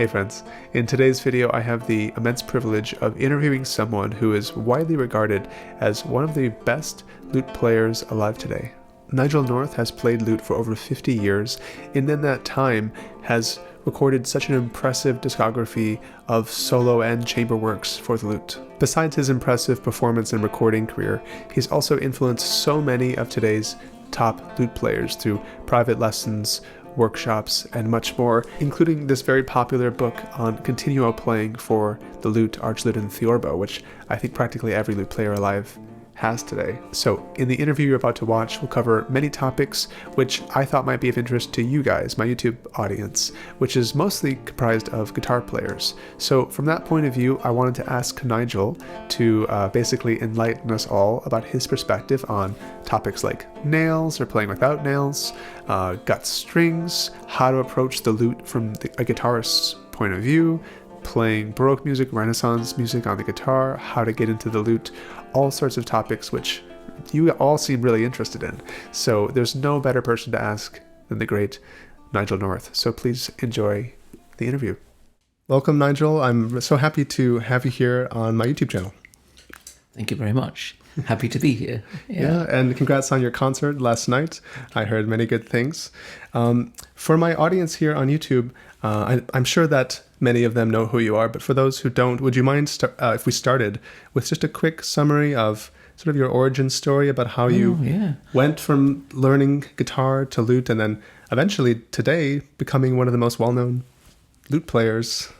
Hey friends, in today's video I have the immense privilege of interviewing someone who is widely regarded as one of the best lute players alive today. Nigel North has played lute for over 50 years and in that time has recorded such an impressive discography of solo and chamber works for the lute. Besides his impressive performance and recording career, he's also influenced so many of today's top lute players through private lessons, workshops, and much more, including this very popular book on continuo playing for the lute, archlute, and theorbo, which I think practically every lute player alive has today. So in the interview you're about to watch, we'll cover many topics which I thought might be of interest to you guys, my YouTube audience, which is mostly comprised of guitar players. So from that point of view, I wanted to ask Nigel to basically enlighten us all about his perspective on topics like nails or playing without nails, gut strings, how to approach the lute from a guitarist's point of view, playing Baroque music, Renaissance music on the guitar, how to get into the lute, all sorts of topics which you all seem really interested in. So there's no better person to ask than the great Nigel North. So please enjoy the interview. Welcome, Nigel. I'm so happy to have you here on my YouTube channel. Thank you very much. Happy to be here. Yeah, and congrats on your concert last night. I heard many good things. For my audience here on YouTube, I'm sure that many of them know who you are, but for those who don't, would you mind if we started with just a quick summary of sort of your origin story about how you went from learning guitar to lute and then eventually today becoming one of the most well-known lute players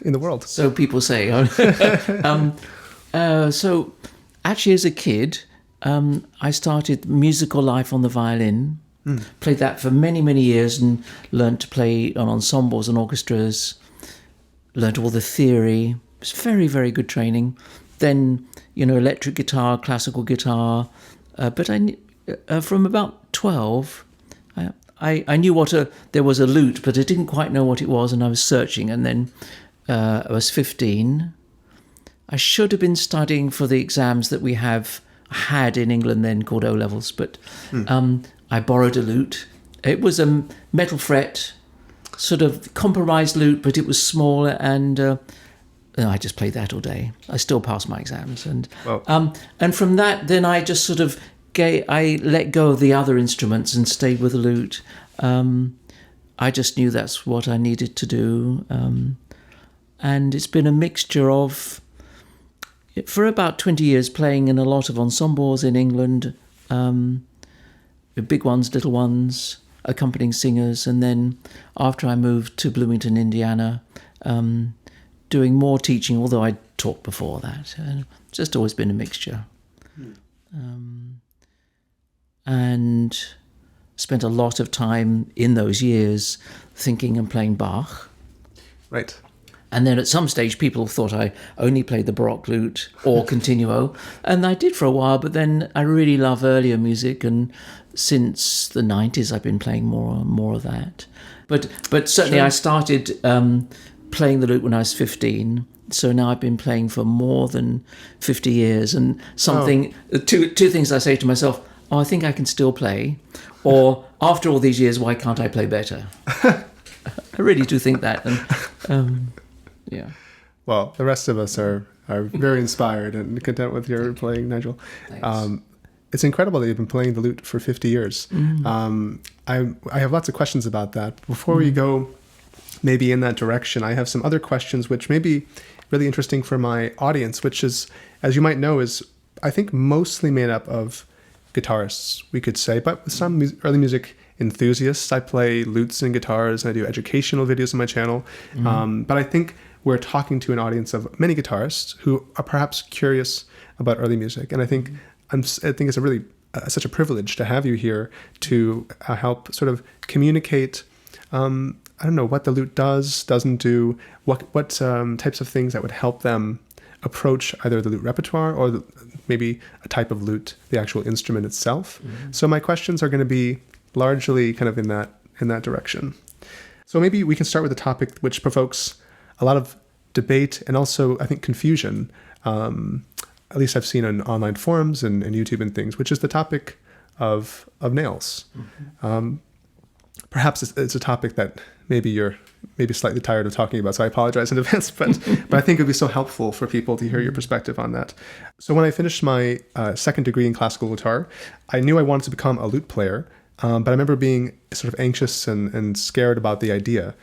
in the world? So people say. So actually as a kid, I started musical life on the violin, played that for many, many years and learned to play on ensembles and orchestras, learned all the theory. It was very, very good training. Then, electric guitar, classical guitar. But from about 12, I knew there was a lute, but I didn't quite know what it was, and I was searching. And then I was 15. I should have been studying for the exams that we had in England then called O-levels, but I borrowed a lute. It was a metal fret, sort of compromised lute, but it was small, and I just played that all day. I still passed my exams, and from that, then I just sort of I let go of the other instruments and stayed with the lute. I just knew that's what I needed to do, and it's been a mixture of, for about 20 years, playing in a lot of ensembles in England, big ones, little ones, accompanying singers, and then after I moved to Bloomington, Indiana, doing more teaching, although I'd taught before that. Just always been a mixture. And spent a lot of time in those years thinking and playing Bach. Right. And then at some stage, people thought I only played the Baroque lute or continuo, and I did for a while. But then I really love earlier music, and since the 90s, I've been playing more of that. But certainly, I started playing the lute when I was 15. So now I've been playing for more than 50 years, and two things I say to myself: oh, I think I can still play, or after all these years, why can't I play better? I really do think that. And, yeah. Well, the rest of us are very inspired and content with your playing, Nigel. It's incredible that you've been playing the lute for 50 years. I have lots of questions about that. Before we go maybe in that direction, I have some other questions which may be really interesting for my audience, which is, as you might know, is I think mostly made up of guitarists, we could say, but with some early music enthusiasts. I play lutes and guitars, and I do educational videos on my channel. But I think we're talking to an audience of many guitarists who are perhaps curious about early music. And I think it's a really such a privilege to have you here to help sort of communicate, I don't know, what the lute doesn't do, what types of things that would help them approach either the lute repertoire or maybe a type of lute, the actual instrument itself. So my questions are going to be largely kind of in that direction. So maybe we can start with a topic which provokes a lot of debate and also, I think, confusion. At least I've seen on online forums and YouTube and things, which is the topic of nails. Perhaps it's a topic that maybe you're maybe slightly tired of talking about, so I apologize in advance, but I think it would be so helpful for people to hear your perspective on that. So when I finished my second degree in classical guitar, I knew I wanted to become a lute player, but I remember being sort of anxious and scared about the idea.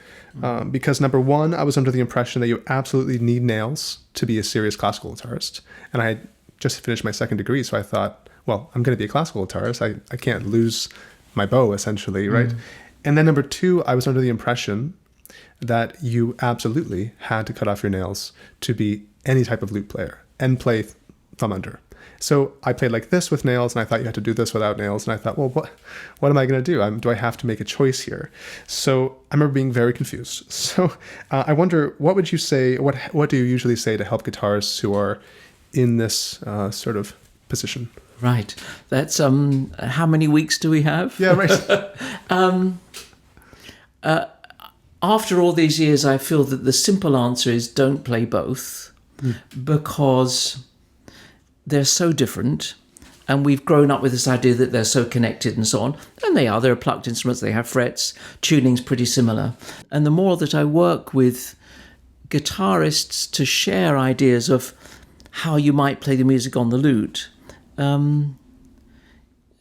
Because number one, I was under the impression that you absolutely need nails to be a serious classical guitarist. And I had just finished my second degree, so I thought, well, I'm going to be a classical guitarist. I can't lose my bow, essentially, right? And then number two, I was under the impression that you absolutely had to cut off your nails to be any type of lute player and play thumb under. So I played like this with nails, and I thought you had to do this without nails. And I thought, well, what am I going to do? Do I have to make a choice here? So I remember being very confused. So I wonder, what would you say, what do you usually say to help guitarists who are in this sort of position? Right. That's, how many weeks do we have? Yeah, right. After all these years, I feel that the simple answer is don't play both, because they're so different, and we've grown up with this idea that they're so connected and so on, and they are. They're plucked instruments, they have frets, tuning's pretty similar. And the more that I work with guitarists to share ideas of how you might play the music on the lute,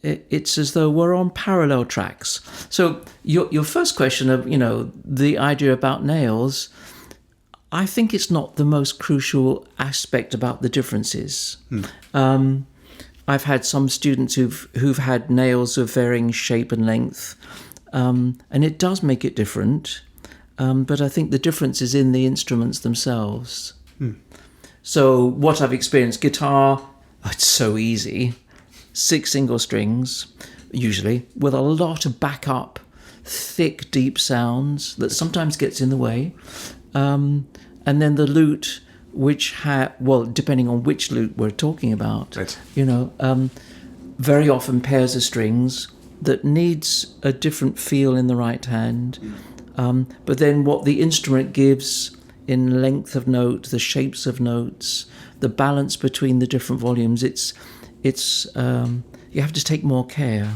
it's as though we're on parallel tracks. So your first question of, the idea about nails, I think it's not the most crucial aspect about the differences. I've had some students who've had nails of varying shape and length, and it does make it different. But I think the difference is in the instruments themselves. So what I've experienced, guitar, it's so easy. 6 single strings, usually, with a lot of backup, thick, deep sounds that sometimes gets in the way. And then the lute, which depending on which lute we're talking about, right. Very often pairs of strings that needs a different feel in the right hand. But then what the instrument gives in length of note, the shapes of notes, the balance between the different volumes, it's you have to take more care.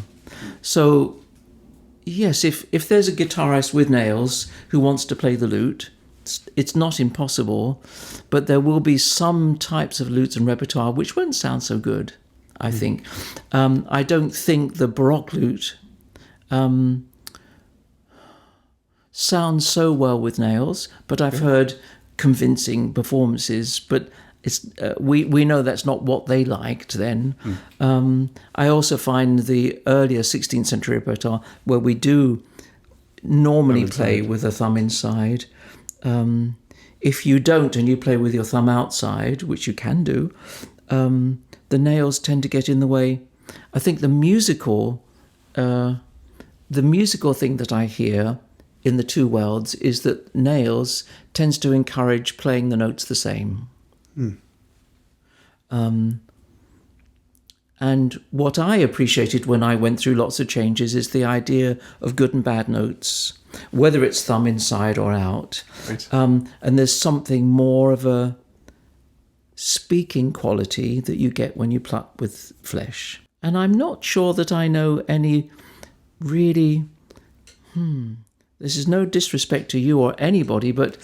So yes, if there's a guitarist with nails who wants to play the lute, it's not impossible, but there will be some types of lutes and repertoire which won't sound so good, I think. I don't think the Baroque lute sounds so well with nails, but I've heard convincing performances, but it's we know that's not what they liked then. I also find the earlier 16th century repertoire where we do normally play with a thumb inside. If you don't and you play with your thumb outside, which you can do, the nails tend to get in the way. I think the musical thing that I hear in the two worlds is that nails tends to encourage playing the notes the same. And what I appreciated when I went through lots of changes is the idea of good and bad notes, whether it's thumb inside or out. Right. And there's something more of a speaking quality that you get when you pluck with flesh. And I'm not sure that I know any really... This is no disrespect to you or anybody, but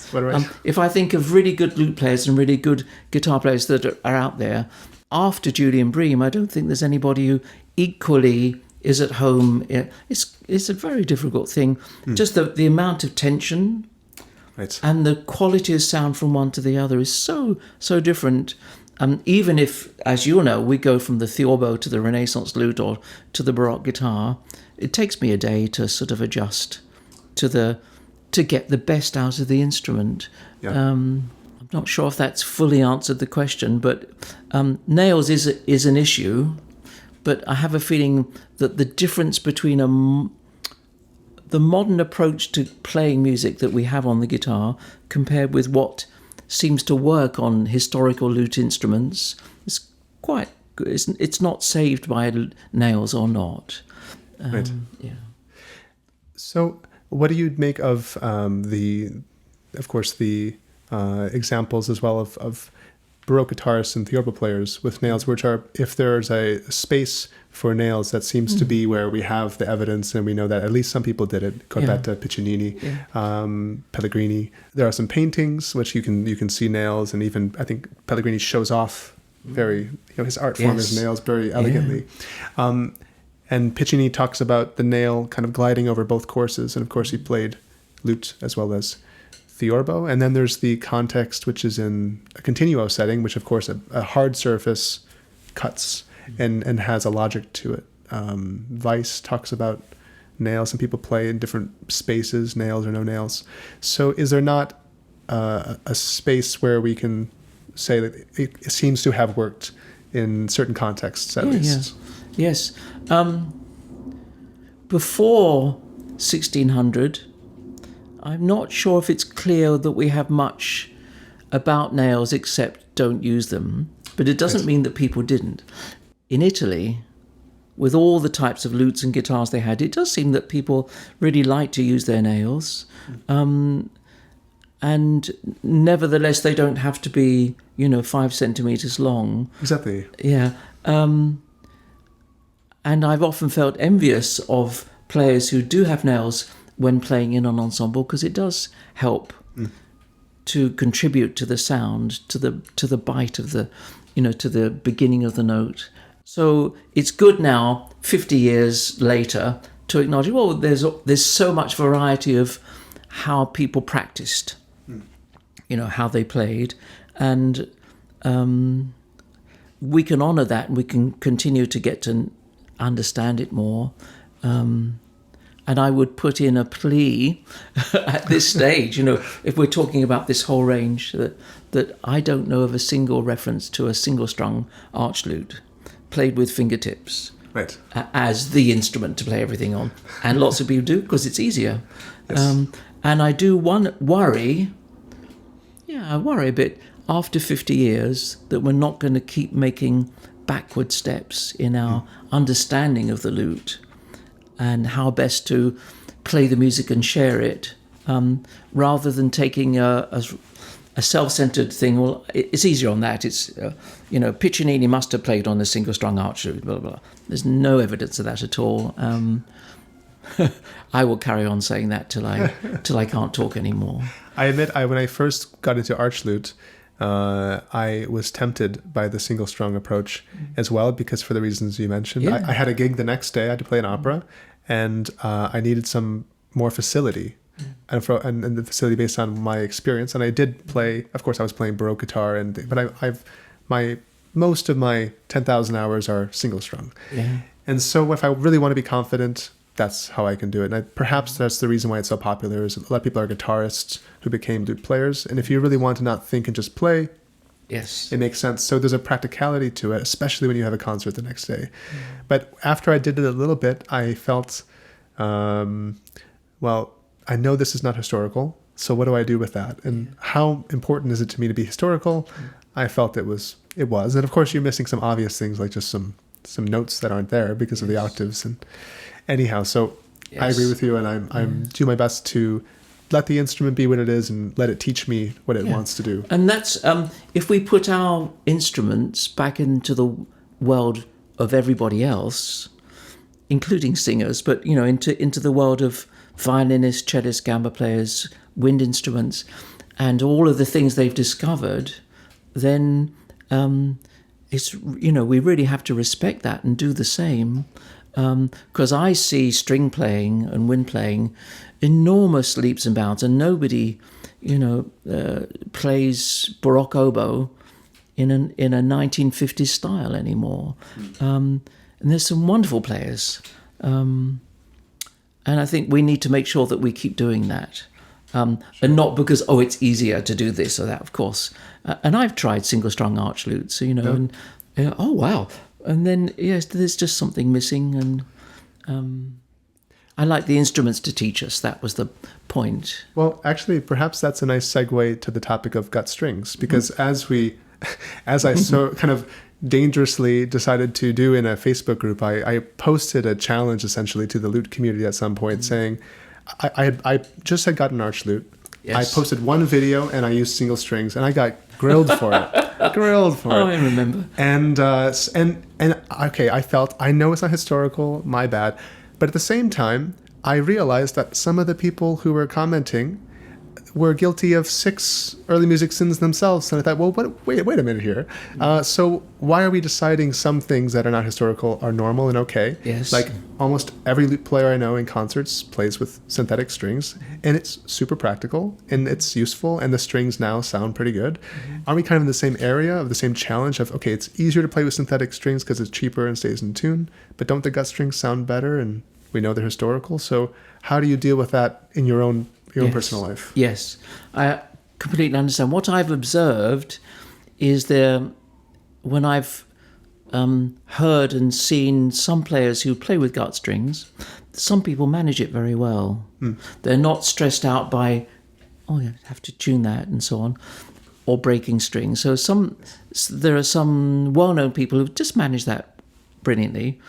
if I think of really good lute players and really good guitar players that are out there, after Julian Bream, I don't think there's anybody who equally is at home. It's a very difficult thing. Just the amount of tension and the quality of sound from one to the other is so different. Even if, as you know, we go from the theorbo to the Renaissance lute or to the Baroque guitar, it takes me a day to sort of adjust to get the best out of the instrument. I'm not sure if that's fully answered the question, but nails is an issue. But I have a feeling that the difference between the modern approach to playing music that we have on the guitar compared with what seems to work on historical lute instruments is quite good. It's not saved by nails or not. Right. Yeah. So what do you make of the examples as well of Baroque guitarists and theorbo players with nails, which are, if there's a space for nails, that seems to be where we have the evidence, and we know that at least some people did it. Corbetta, Piccinini, Pellegrini. There are some paintings which you can see nails, and even I think Pellegrini shows off his art form, his nails very elegantly. And Piccinini talks about the nail kind of gliding over both courses, and of course he played lute as well as theorbo. And then there's the context, which is in a continuo setting, which of course a hard surface cuts and has a logic to it. Weiss talks about nails, and people play in different spaces, nails or no nails. So is there not a space where we can say that it seems to have worked in certain contexts at least? Yes. Before 1600, I'm not sure if it's clear that we have much about nails except don't use them, but it doesn't mean that people didn't. In Italy, with all the types of lutes and guitars they had, it does seem that people really like to use their nails. And nevertheless, they don't have to be, 5 centimeters long. Exactly. Yeah. And I've often felt envious of players who do have nails when playing in an ensemble, because it does help to contribute to the sound, to the bite of the, to the beginning of the note. So it's good now, 50 years later, to acknowledge, well, there's so much variety of how people practiced, how they played, and we can honour that, and we can continue to get to understand it more. And I would put in a plea at this stage, if we're talking about this whole range, that I don't know of a single reference to a single-strung archlute played with fingertips as the instrument to play everything on. And lots of people do, because it's easier. Yes. And I do worry a bit after 50 years that we're not going to keep making backward steps in our understanding of the lute and how best to play the music and share it, rather than taking a self-centered thing. Well, it's easier on that. It's, Piccinini must have played on a single-strung archlute, blah, blah, blah. There's no evidence of that at all. I will carry on saying that till I can't talk anymore. I admit, when I first got into archlute, I was tempted by the single-strung approach as well, because for the reasons you mentioned. Yeah. I had a gig the next day. I had to play an opera, and I needed some more facility, and the facility based on my experience. And I did play. Of course, I was playing Baroque guitar, but most of my 10,000 hours are single-strung. Yeah. And so, if I really want to be confident, that's how I can do it. And perhaps that's the reason why it's so popular, is a lot of people are guitarists who became lute players. And if you really want to not think and just play, yes, it makes sense. So there's a practicality to it, especially when you have a concert the next day. But after I did it a little bit, I felt, well, I know this is not historical, so what do I do with that? And how important is it to me to be historical? I felt it was. And of course, you're missing some obvious things, like just some notes that aren't there because of the octaves. And anyhow, so I agree with you, and I'm do my best to let the instrument be what it is and let it teach me what it wants to do. And that's if we put our instruments back into the world of everybody else, including singers, but into the world of violinists, cellists, gamba players, wind instruments, and all of the things they've discovered, then it's we really have to respect that and do the same. Because I see string playing and wind playing enormous leaps and bounds, and nobody, plays Baroque oboe in a 1950s style anymore. And there's some wonderful players, and I think we need to make sure that we keep doing that, and not because it's easier to do this or that, of course. And I've tried single-strung archlutes, and oh wow. And then, yes, there's just something missing, and I like the instruments to teach us. That was the point. Well, actually, perhaps that's a nice segue to the topic of gut strings, because as I so kind of dangerously decided to do in a Facebook group, I posted a challenge essentially to the lute community at some point, saying I just had gotten an archlute. Yes. I posted one video and I used single strings, and I got grilled for it. grilled for it. Oh, I remember. And okay, I know it's not historical, my bad, but at the same time, I realized that some of the people who were commenting were guilty of 6 early music sins themselves, and I thought, well, wait a minute here. So why are we deciding some things that are not historical are normal and okay? Yes. Like almost every lute player I know in concerts plays with synthetic strings, and it's super practical and it's useful, and the strings now sound pretty good. Are we kind of in the same area of the same challenge of, okay, it's easier to play with synthetic strings because it's cheaper and stays in tune, but don't the gut strings sound better? And we know they're historical. So how do you deal with that in your own personal life? Yes, I completely understand. What I've observed is when I've heard and seen some players who play with gut strings, some people manage it very well. They're not stressed out by, you have to tune that and so on, or breaking strings. So there are some well-known people who just manage that brilliantly.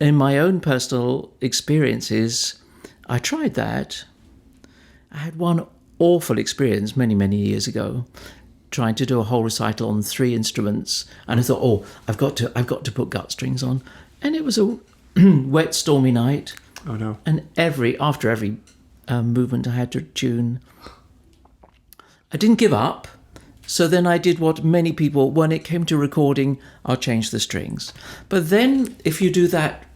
In my own personal experiences, I tried that. I had one awful experience many, many years ago, trying to do a whole recital on 3 instruments, and I thought, I've got to put gut strings on, and it was a wet, stormy night. Oh no! And after every movement, I had to tune. I didn't give up, so then I did what many people, when it came to recording, I'll change the strings. But then, if you do that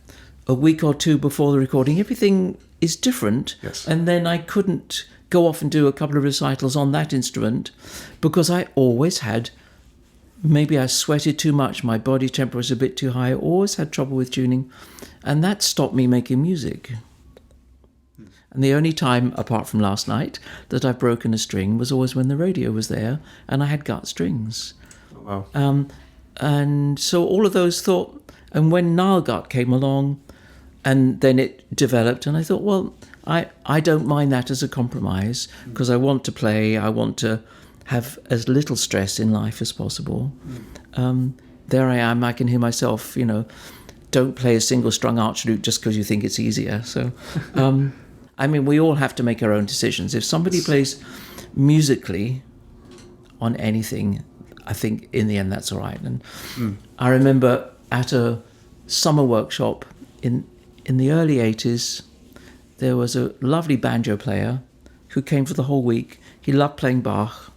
a week or 2 before the recording, everything is different. Yes. And then I couldn't go off and do a couple of recitals on that instrument because I always had, maybe I sweated too much, my body temperature was a bit too high, I always had trouble with tuning, and that stopped me making music. And the only time, apart from last night, that I've broken a string was always when the radio was there and I had gut strings. Oh, wow. And so all of those and when Nile gut came along, and then it developed, and I thought, well, I don't mind that as a compromise because I want to play, I want to have as little stress in life as possible. There I am, I can hear myself, don't play a single-strung archlute just because you think it's easier. So, I mean, we all have to make our own decisions. If somebody plays musically on anything, I think in the end that's all right. And I remember at a summer workshop in the early 80s, there was a lovely banjo player who came for the whole week. He loved playing Bach.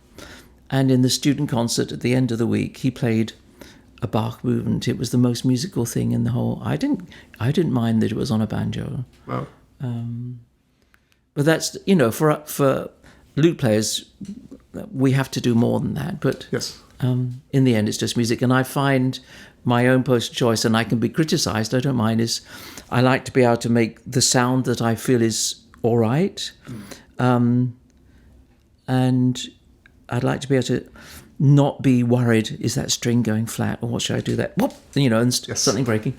And in the student concert at the end of the week, he played a Bach movement. It was the most musical thing in the whole. I didn't mind that it was on a banjo. Wow. But that's, for lute players, we have to do more than that. But yes. In the end, it's just music. And I find my own personal choice, and I can be criticised, I don't mind, is I like to be able to make the sound that I feel is all right. And I'd like to be able to not be worried, is that string going flat, or what should I do that? Whoop, and something breaking.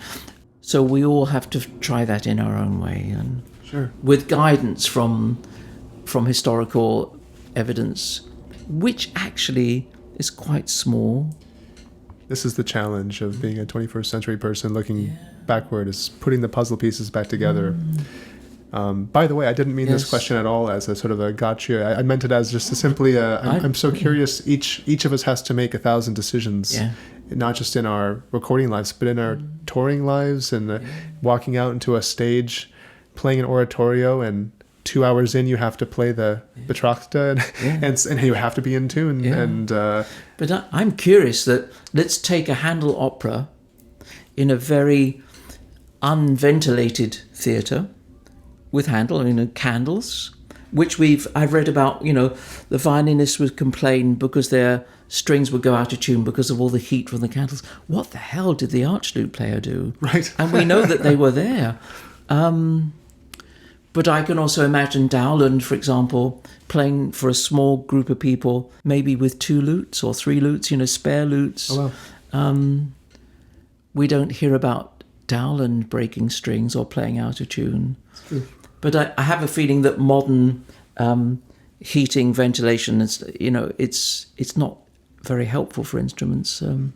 So we all have to try that in our own way, and sure, with guidance from historical evidence, which actually is quite small. This is the challenge of being a 21st century person looking backward, is putting the puzzle pieces back together. By the way, I didn't mean this question at all as a sort of a gotcha. I meant it as just simply I'm so curious. Each of us has to make 1,000 decisions, not just in our recording lives, but in our touring lives, and walking out into a stage, playing an oratorio, and 2 hours in you have to play the Betrachter, and you have to be in tune. But I'm curious that let's take a Handel opera in a very unventilated theatre with Handel, candles, which I've read about, the violinists would complain because their strings would go out of tune because of all the heat from the candles. What the hell did the archlute player do? Right. And we know that they were there. But I can also imagine Dowland, for example, playing for a small group of people, maybe with 2 lutes or 3 lutes, spare lutes. Oh, wow. We don't hear about Dowland breaking strings or playing out of tune. But I have a feeling that modern heating, ventilation, it's not very helpful for instruments. And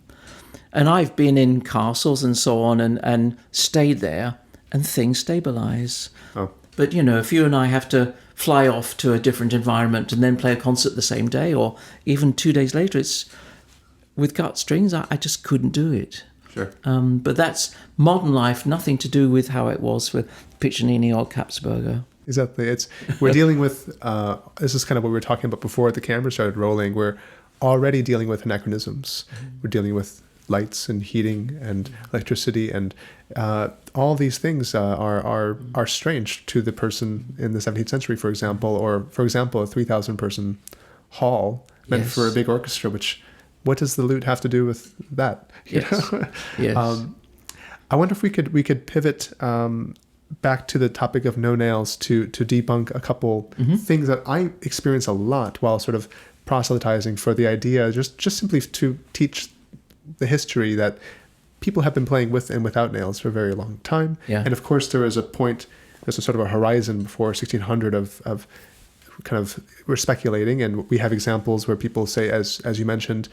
I've been in castles and so on and stayed there, and things stabilise. Oh. But, if you and I have to fly off to a different environment and then play a concert the same day or even 2 days later, with gut strings, I just couldn't do it. Sure. But that's modern life, nothing to do with how it was for Piccinini or Kapsberger. Exactly. We're dealing with, this is kind of what we were talking about before the camera started rolling. We're already dealing with anachronisms. We're dealing with lights and heating and electricity, and all these things are strange to the person in the 17th century, for example, or for example, a 3,000 person hall meant for a big orchestra, what does the lute have to do with that? Yes. Yes. I wonder if we could pivot back to the topic of no nails to debunk a couple things that I experience a lot while sort of proselytizing for the idea, just simply to teach the history that people have been playing with and without nails for a very long time. Yeah. And of course, there's a sort of a horizon before 1600 of kind of, we're speculating, and we have examples where people say, as you mentioned,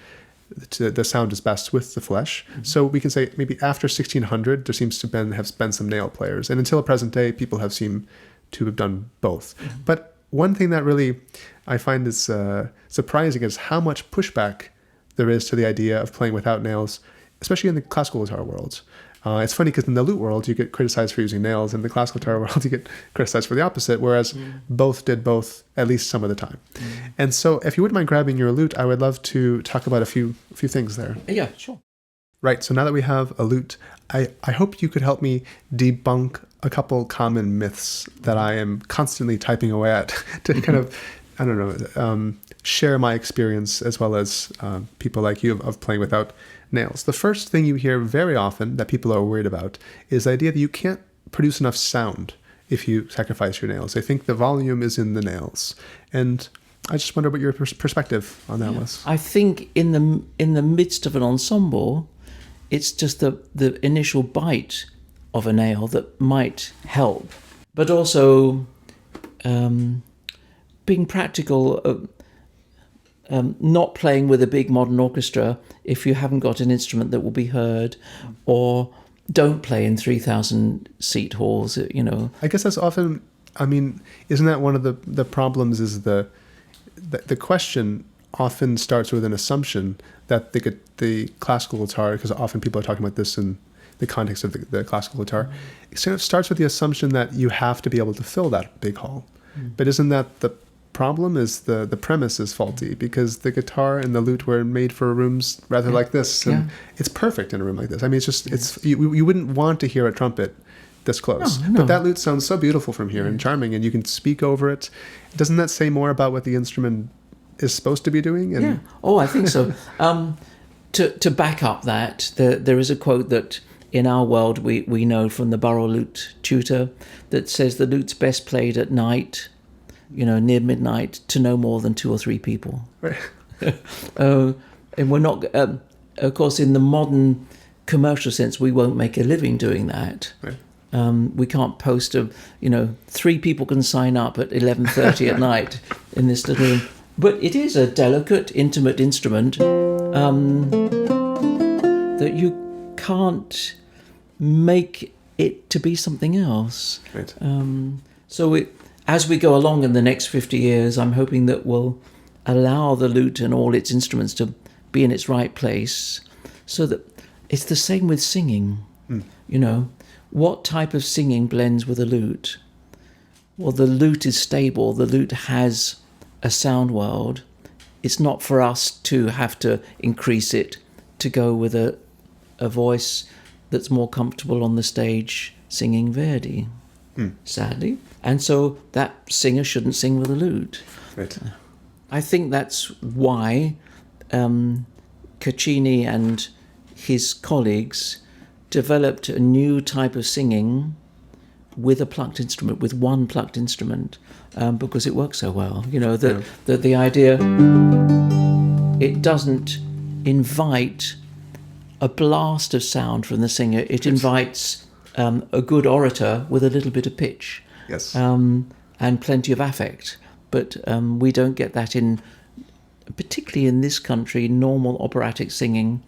the sound is best with the flesh. So we can say maybe after 1600, there seems to have been some nail players. And until present day, people have seemed to have done both. But one thing that really I find is surprising is how much pushback there is to the idea of playing without nails, especially in the classical guitar world. It's funny because in the lute world, you get criticized for using nails. In the classical guitar world, you get criticized for the opposite, whereas both did both at least some of the time. And so if you wouldn't mind grabbing your lute, I would love to talk about a few things there. Yeah, sure. Right, so now that we have a lute, I hope you could help me debunk a couple common myths that I am constantly typing away at to kind of, I don't know, share my experience as well as people like you of playing without nails. The first thing you hear very often that people are worried about is the idea that you can't produce enough sound if you sacrifice your nails. They think the volume is in the nails. And I just wonder what your perspective on that was. I think in the midst of an ensemble, it's just the initial bite of a nail that might help. But also being practical, not playing with a big modern orchestra if you haven't got an instrument that will be heard, or don't play in 3,000 seat halls, I guess that's often, isn't that one of the problems is the question often starts with an assumption that the classical guitar, because often people are talking about this in the context of the classical guitar, it sort of starts with the assumption that you have to be able to fill that big hall. But isn't that the problem? Is the premise is faulty, because the guitar and the lute were made for rooms rather like this, and it's perfect in a room like this. It's just you wouldn't want to hear a trumpet this close, no. but that lute sounds so beautiful from here and charming, and you can speak over it. Doesn't that say more about what the instrument is supposed to be doing? And I think so. To back up that, there is a quote that in our world we know from the Borough Lute tutor that says the lute's best played at night, near midnight, to no more than 2 or 3 people. Right. And we're not, of course, in the modern commercial sense, we won't make a living doing that. Right. We can't post 3 people can sign up at 11:30 at night in this little room. But it is a delicate, intimate instrument that you can't make it to be something else. Right. As we go along in the next 50 years, I'm hoping that we'll allow the lute and all its instruments to be in its right place, so that it's the same with singing. What type of singing blends with a lute? Well, the lute is stable. The lute has a sound world. It's not for us to have to increase it to go with a voice that's more comfortable on the stage singing Verdi, sadly. And so that singer shouldn't sing with a lute. Right. I think that's why Caccini and his colleagues developed a new type of singing with a plucked instrument, with one plucked instrument, because it works so well. The idea, it doesn't invite a blast of sound from the singer. It invites a good orator with a little bit of pitch. Yes. And plenty of affect. But we don't get that particularly in this country, normal operatic singing,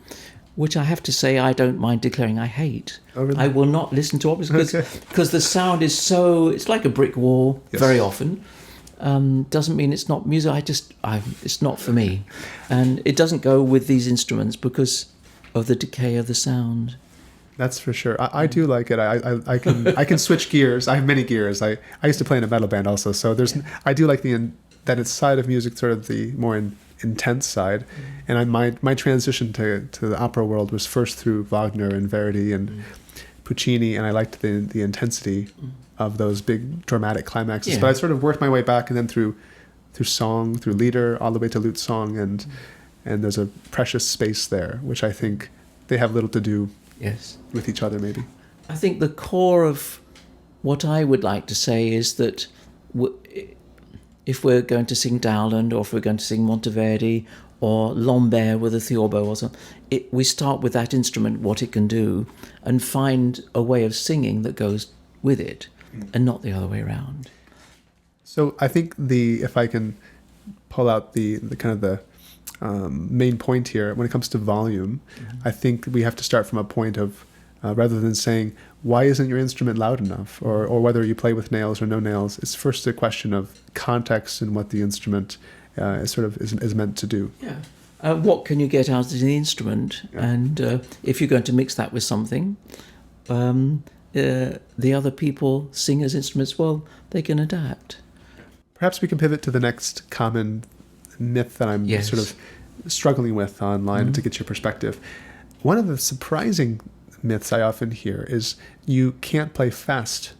which I have to say I don't mind declaring I hate. Oh, really? I will not listen to operas because the sound is so, it's like a brick wall very often. doesn't mean it's not music. It's not for me, and it doesn't go with these instruments because of the decay of the sound. That's for sure. I do like it. I can switch gears. I have many gears. I used to play in a metal band also, so I do like that it's side of music, sort of the more intense side, and my transition to the opera world was first through Wagner and Verdi and Puccini, and I liked the intensity of those big dramatic climaxes. But I sort of worked my way back, and then through song, through lieder, all the way to lute song, and there's a precious space there, which I think they have little to do with each other, maybe. I think the core of what I would like to say is that if we're going to sing Dowland, or if we're going to sing Monteverdi or Lambert with a theorbo or something, we start with that instrument, what it can do, and find a way of singing that goes with it, and not the other way around. So I think if I can pull out the kind of the main point here, when it comes to volume, I think we have to start from a point of, rather than saying, why isn't your instrument loud enough, or whether you play with nails or no nails, it's first a question of context and what the instrument is meant to do. Yeah. What can you get out of the instrument? Yeah. And if you're going to mix that with something, the other people, singers, instruments, well, they can adapt. Perhaps we can pivot to the next common myth that I'm sort of struggling with online to get your perspective. One of the surprising myths I often hear is you can't play fast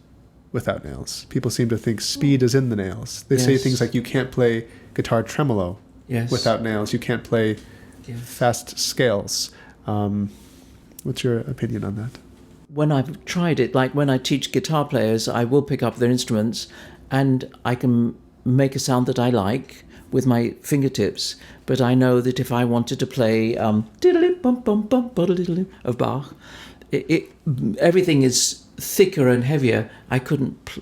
without nails. People seem to think speed is in the nails. They say things like you can't play guitar tremolo without nails. You can't play fast scales. What's your opinion on that? When I've tried it, like when I teach guitar players, I will pick up their instruments and I can make a sound that I like with my fingertips, but I know that if I wanted to play of Bach, everything is thicker and heavier. I couldn't.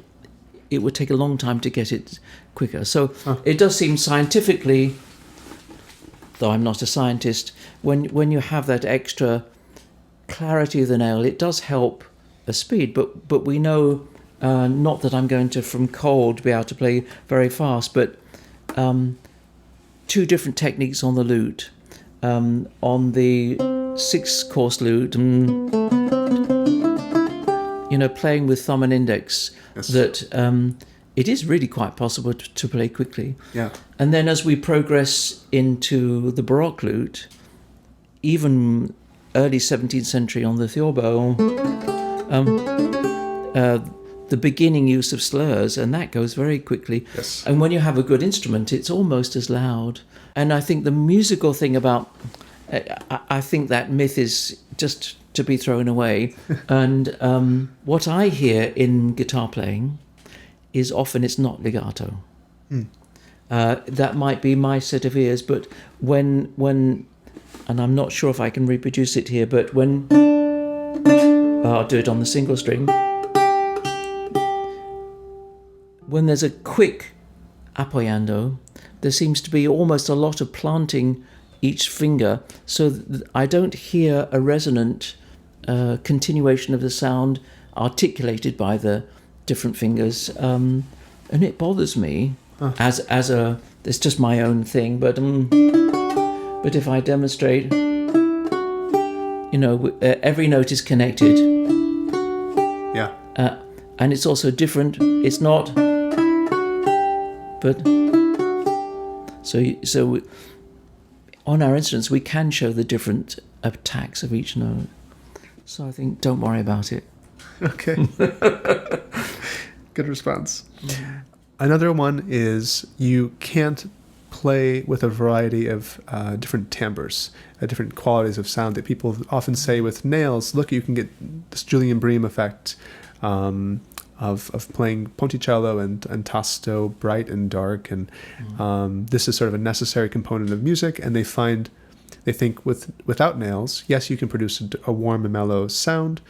It would take a long time to get it quicker. So it does seem scientifically, though I'm not a scientist, when you have that extra clarity of the nail, it does help a speed. But we know, not that I'm going to from cold be able to play very fast, but two different techniques on the lute. On the 6-course lute, playing with thumb and index, that it is really quite possible to play quickly. Yeah. And then as we progress into the Baroque lute, even early 17th century on the theorbo, the beginning use of slurs, and that goes very quickly. Yes. And when you have a good instrument, it's almost as loud. And I think the musical thing about, I think that myth is just to be thrown away. And what I hear in guitar playing is often it's not legato. That might be my set of ears, but when, and I'm not sure if I can reproduce it here, but when, I'll do it on the single string. When there's a quick apoyando, there seems to be almost a lot of planting each finger, so that I don't hear a resonant continuation of the sound articulated by the different fingers, and it bothers me as it's just my own thing. But if I demonstrate, every note is connected. Yeah. And it's also different. It's not. But so on our instruments we can show the different attacks of each note. So I think don't worry about it. Okay. Good response. Another one is you can't play with a variety of different timbres, different qualities of sound that people often say with nails. Look, you can get this Julian Bream effect. Of playing ponticello and tasto, bright and dark, and this is sort of a necessary component of music. And they think without nails, yes, you can produce a warm and mellow sound,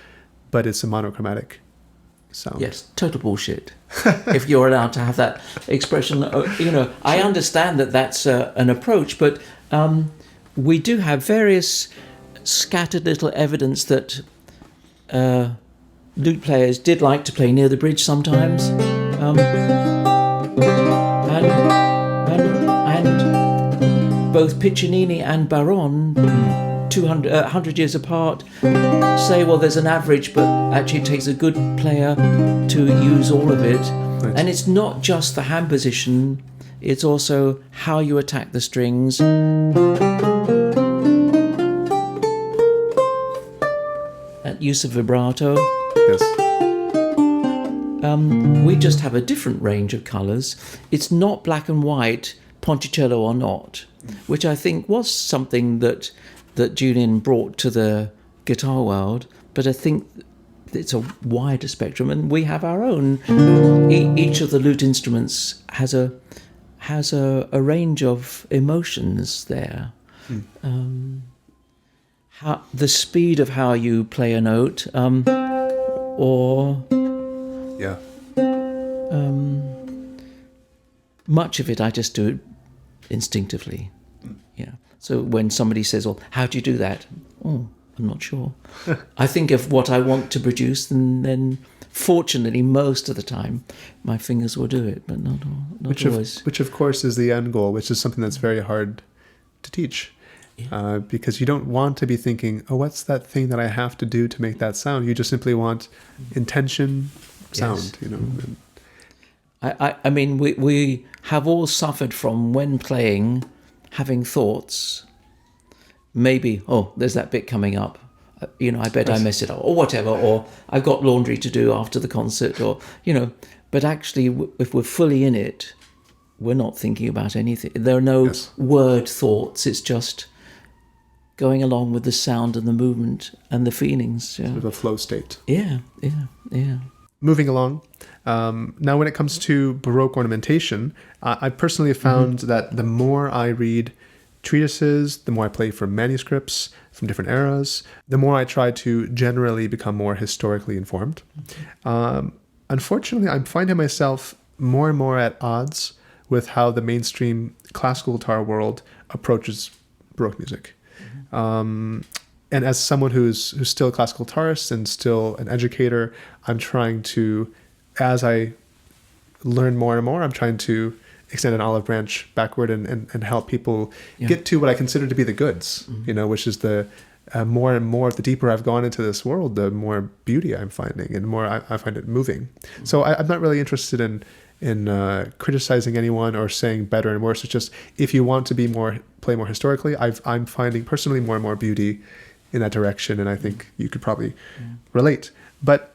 but it's a monochromatic sound. Yes, total bullshit. If you're allowed to have that expression, I understand that that's an approach, but we do have various scattered little evidence that. Lute players did like to play near the bridge sometimes, and both Piccinini and Baron, 100 years apart, say, well, there's an average, but actually it takes a good player to use all of it. Right. And it's not just the hand position, it's also how you attack the strings. That use of vibrato. Yes. We just have a different range of colours. It's not black and white, Ponticello or not, which I think was something that Julian brought to the guitar world, but I think it's a wider spectrum, and we have our own. Each of the lute instruments has a range of emotions there. How the speed of how you play a note, or Yeah. much of it I just do it instinctively. Yeah. So when somebody says, "Well, how do you do that?" Oh, I'm not sure. I think of what I want to produce, and then fortunately, most of the time, my fingers will do it, but not always. Which of course is the end goal, which is something that's very hard to teach. Yeah. Because you don't want to be thinking, oh, what's that thing that I have to do to make that sound? You just simply want intention, sound, Yes. And I mean, we have all suffered from, when playing, having thoughts. Maybe, oh, there's that bit coming up. I bet I mess it up, or whatever, or I've got laundry to do after the concert, or, But actually, if we're fully in it, we're not thinking about anything. There are no word thoughts. It's just going along with the sound and the movement and the feelings. Yeah. sort of a flow state. Yeah. Moving along, now when it comes to Baroque ornamentation, I personally have found that the more I read treatises, the more I play from manuscripts from different eras, the more I try to generally become more historically informed. Unfortunately, I'm finding myself more and more at odds with how the mainstream classical guitar world approaches Baroque music. And as someone who's still a classical guitarist and still an educator, I'm trying to, as I learn more and more, I'm trying to extend an olive branch backward and help people get to what I consider to be the goods, which is the more and more, the deeper I've gone into this world, the more beauty I'm finding and more I find it moving. So I'm not really interested in criticizing anyone or saying better and worse. It's just, if you want to play more historically, I'm finding personally more and more beauty in that direction, and I think you could probably relate. But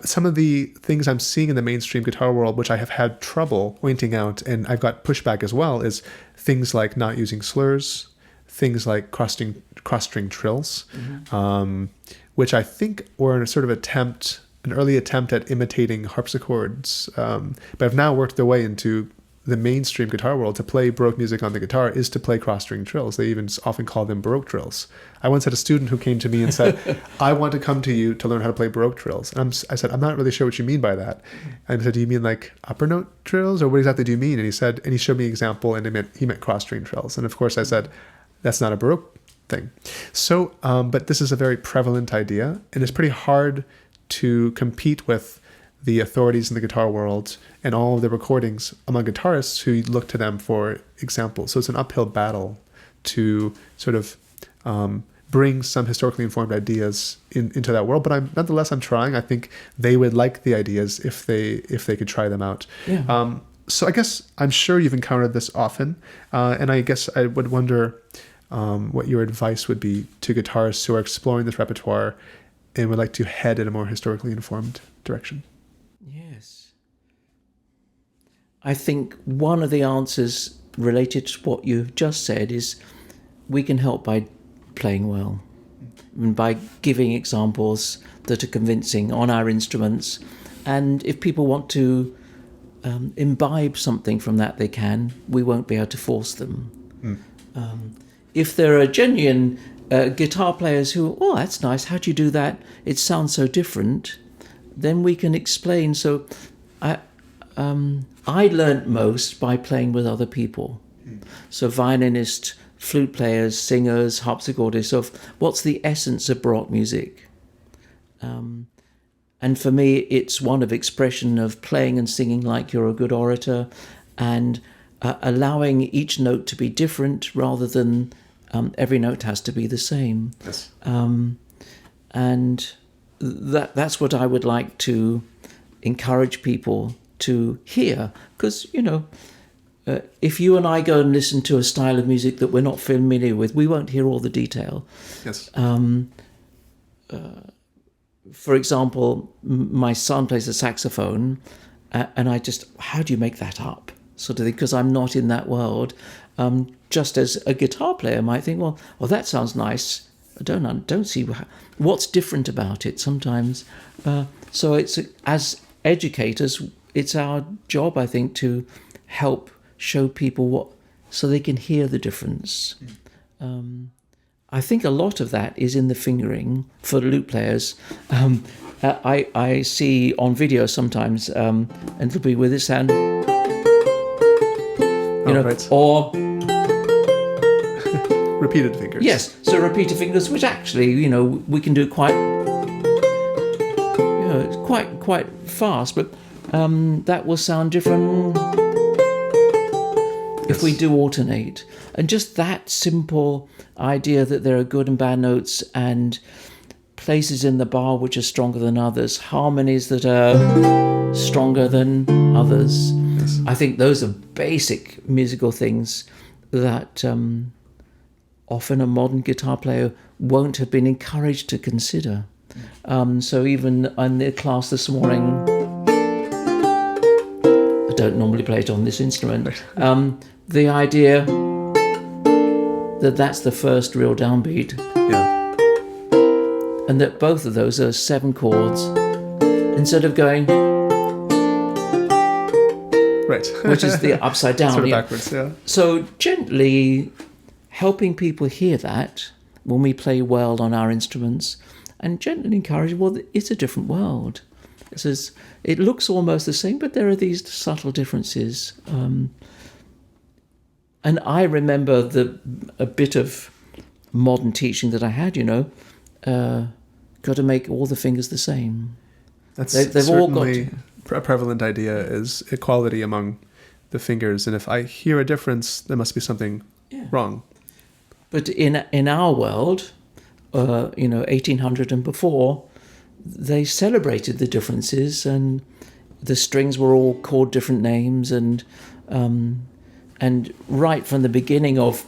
some of the things I'm seeing in the mainstream guitar world, which I have had trouble pointing out, and I've got pushback as well, is things like not using slurs, things like cross-string trills, which I think were a sort of an early attempt at imitating harpsichords, but have now worked their way into the mainstream guitar world. To play Baroque music on the guitar is to play cross-string trills. They even often call them Baroque trills. I once had a student who came to me and said, I want to come to you to learn how to play Baroque trills. And I said, I'm not really sure what you mean by that. And he said, do you mean like upper note trills, or what exactly do you mean? And he showed me an example, and he meant cross-string trills. And of course I said, that's not a Baroque thing. So, but this is a very prevalent idea, and it's pretty hard to compete with the authorities in the guitar world and all of the recordings among guitarists who look to them for examples. So it's an uphill battle to sort of bring some historically informed ideas into that world. But I'm trying. I think they would like the ideas if they could try them out. Yeah. So I guess I'm sure you've encountered this often, and I guess I would wonder what your advice would be to guitarists who are exploring this repertoire and would like to head in a more historically informed direction. Yes. I think one of the answers related to what you've just said is we can help by playing well, and by giving examples that are convincing on our instruments. And if people want to imbibe something from that, they can. We won't be able to force them. If there are genuine guitar players who, oh, that's nice, how do you do that? It sounds so different. Then we can explain. So I learnt most by playing with other people. So violinists, flute players, singers, harpsichordists, of what's the essence of Baroque music. And for me, it's one of expression of playing and singing like you're a good orator, and allowing each note to be different rather than every note has to be the same. Yes. And that's what I would like to encourage people to hear, because if you and I go and listen to a style of music that we're not familiar with, we won't hear all the detail. Yes. For example, my son plays the saxophone, and I just, how do you make that up, sort of thing, because I'm not in that world. Just as a guitar player might think, well, that sounds nice. I don't see what's different about it sometimes. So it's, as educators, it's our job, I think, to help show people so they can hear the difference. I think a lot of that is in the fingering for the lute players. I see on video sometimes, and it'll be with this hand, right. or repeated fingers. Yes, so repeated fingers, which actually, we can do quite fast, but that will sound different if we do alternate. And just that simple idea that there are good and bad notes, and places in the bar which are stronger than others, harmonies that are stronger than others. Yes. I think those are basic musical things that often a modern guitar player won't have been encouraged to consider. So even in the class this morning, I don't normally play it on this instrument, the idea that that's the first real downbeat, and that both of those are 7 chords, instead of going right, which is the upside down, sort of backwards. Yeah. So gently helping people hear that when we play well on our instruments, and gently encourage, well, it's a different world. It looks almost the same, but there are these subtle differences. And I remember a bit of modern teaching that I had, got to make all the fingers the same. That's they've all got certainly a prevalent idea, is equality among the fingers. And if I hear a difference, there must be something wrong. But in our world, 1800 and before, they celebrated the differences, and the strings were all called different names, and right from the beginning of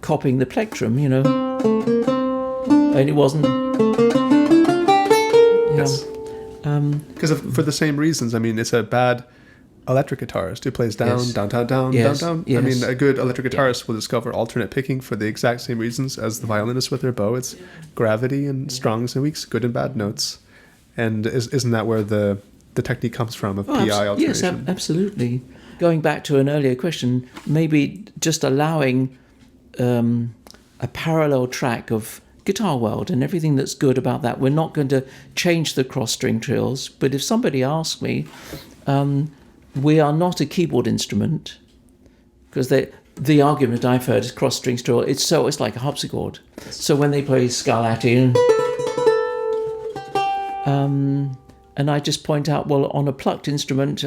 copying the plectrum, and it wasn't. Yes. Because for the same reasons. I mean, it's a bad electric guitarist who plays down, Yes. down, down, down, Yes. down, down. Yes. I mean, a good electric guitarist will discover alternate picking for the exact same reasons as the violinist with their bow. It's gravity and strongs and weaks, good and bad notes. And isn't that where the technique comes from, of PI alternation? Yes, absolutely. Going back to an earlier question, maybe just allowing a parallel track of guitar world and everything that's good about that. We're not going to change the cross-string trills, but if somebody asks me, we are not a keyboard instrument, because the argument I've heard is cross-string trill. It's like a harpsichord. So when they play Scarlatti, and I just point out, well, on a plucked instrument,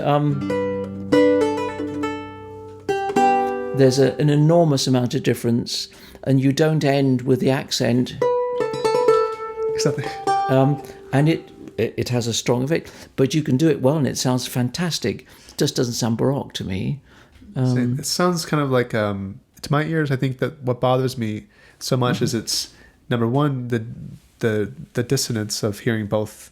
there's an enormous amount of difference, and you don't end with the accent. Exactly. And it has a strong effect, but you can do it well, and it sounds fantastic. It just doesn't sound baroque to me. It sounds kind of like, to my ears, I think that what bothers me so much is it's, number one, the dissonance of hearing both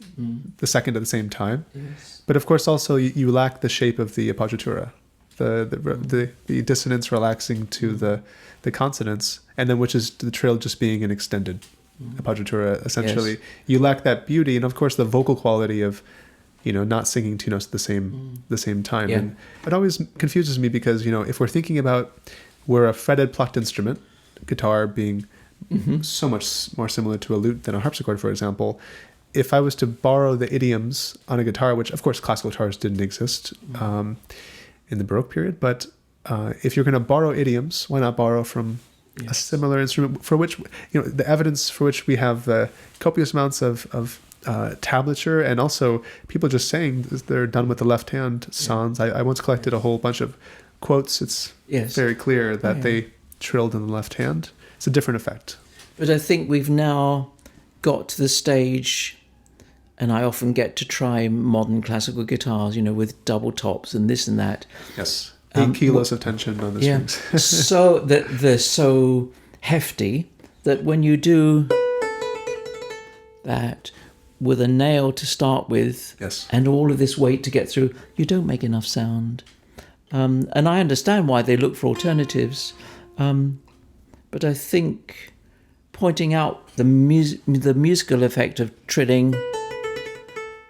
the second at the same time. Yes. But of course also you lack the shape of the appoggiatura, the dissonance relaxing to the consonants, and then which is the trill just being an extended appoggiatura essentially. Yes. You lack that beauty, and of course the vocal quality of not singing 2 notes at the same time. Yeah. And it always confuses me because if we're thinking about, we're a fretted plucked instrument, guitar being so much more similar to a lute than a harpsichord, for example. If I was to borrow the idioms on a guitar, which of course classical guitars didn't exist in the Baroque period, but if you're going to borrow idioms, why not borrow from a similar instrument for which the evidence for which we have copious amounts of tablature, and also people just saying they're done with the left hand sans. I once collected a whole bunch of quotes, it's Yes. very clear that they trilled in the left hand. It's a different effect. But I think we've now got to the stage, and I often get to try modern classical guitars, with double tops and this and that. Yes. 8 kilos of tension on the strings. So that they're so hefty that when you do that with a nail to start with, and all of this weight to get through, you don't make enough sound. And I understand why they look for alternatives, but I think pointing out the musical effect of trilling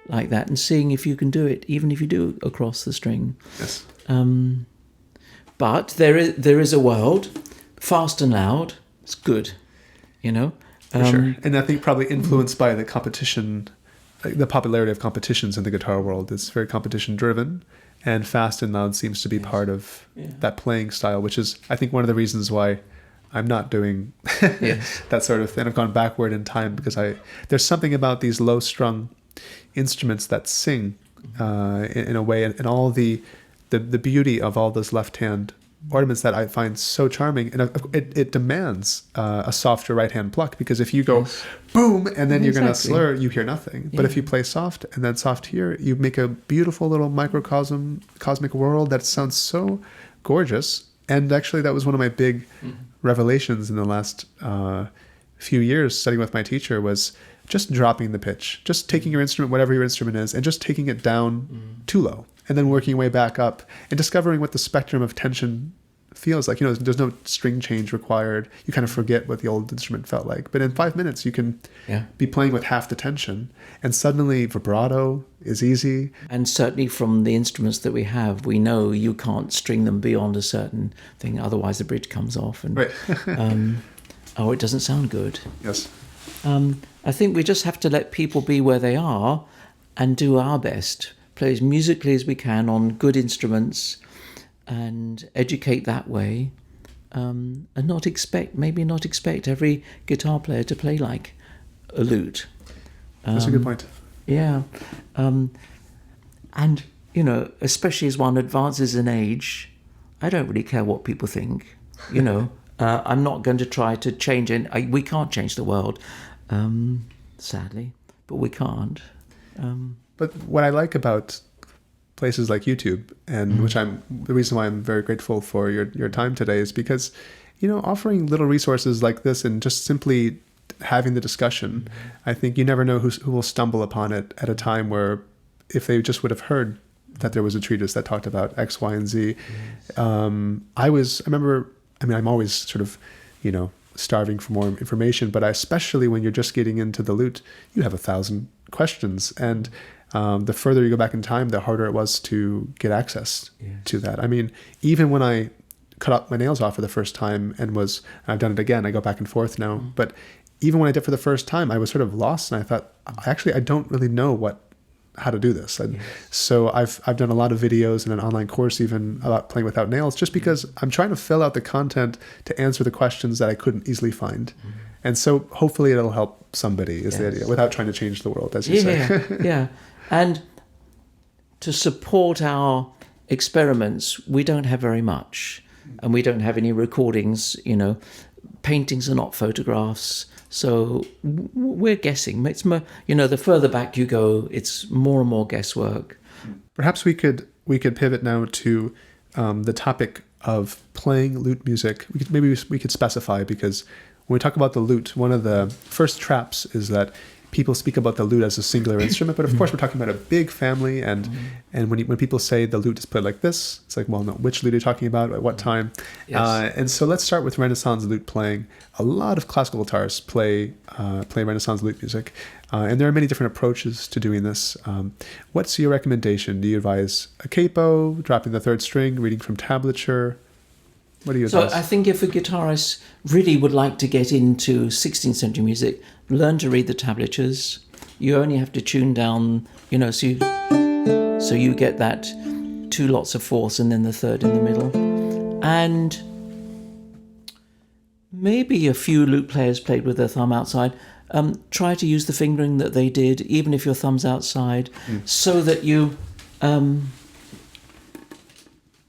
like that and seeing if you can do it, even if you do across the string. Yes. But there is a world, fast and loud. It's good, For sure. And I think probably influenced by the competition, the popularity of competitions in the guitar world. It's very competition driven, and fast and loud seems to be part of that playing style, which is, I think, one of the reasons why I'm not doing that sort of thing. I've gone backward in time because there's something about these low strung instruments that sing in a way, and all the beauty of all those left hand ornaments that I find so charming, and it demands a softer right hand pluck, because if you go boom and then you're going to slur, you hear nothing. But if you play soft and then soft here, you make a beautiful little cosmic world that sounds so gorgeous. And actually, that was one of my big revelations in the last few years studying with my teacher, was just dropping the pitch, just taking your instrument, whatever your instrument is, and just taking it down too low, and then working your way back up and discovering what the spectrum of tension feels like. There's no string change required. You kind of forget what the old instrument felt like. But in 5 minutes, you can be playing with half the tension, and suddenly vibrato is easy. And certainly from the instruments that we have, we know you can't string them beyond a certain thing, otherwise the bridge comes off, and it doesn't sound good. Yes. I think we just have to let people be where they are and do our best, play as musically as we can on good instruments, and educate that way, and not expect every guitar player to play like a lute. That's a good point. Yeah. And, especially as one advances in age, I don't really care what people think, I'm not going to try to change it. We can't change the world, sadly, but we can't. But what I like about places like YouTube, and the reason why I'm very grateful for your time today, is because, offering little resources like this and just simply having the discussion, I think you never know who will stumble upon it at a time where, if they just would have heard that there was a treatise that talked about X, Y, and Z. I'm always sort of, starving for more information, but especially when you're just getting into the lute, you have 1,000 questions, and the further you go back in time, the harder it was to get access to that. I mean, even when I cut up my nails off for the first time, and I've done it again, I go back and forth now, but even when I did for the first time, I was sort of lost, and I thought, I don't really know how to do this. And so I've done a lot of videos and an online course even about playing without nails, just because I'm trying to fill out the content to answer the questions that I couldn't easily find. And so hopefully it'll help somebody, is the idea, without trying to change the world, as you say. Yeah. And to support our experiments, we don't have very much, and we don't have any recordings, paintings are not photographs. So we're guessing. It's the further back you go, it's more and more guesswork. Perhaps we could pivot now to the topic of playing lute music. We could specify, because when we talk about the lute, one of the first traps is that people speak about the lute as a singular instrument, but of course we're talking about a big family, and when people say the lute is played like this, it's like, well, no, which lute are you talking about, at what time? And so let's start with Renaissance lute playing. A lot of classical guitarists play Renaissance lute music, and there are many different approaches to doing this. What's your recommendation? Do you advise a capo, dropping the third string, reading from tablature? What do you advise? So I think if a guitarist really would like to get into 16th century music, learn to read the tablatures. You only have to tune down, so you get that 2 lots of fourths and then the third in the middle. And maybe a few lute players played with their thumb outside. Try to use the fingering that they did, even if your thumb's outside, so that you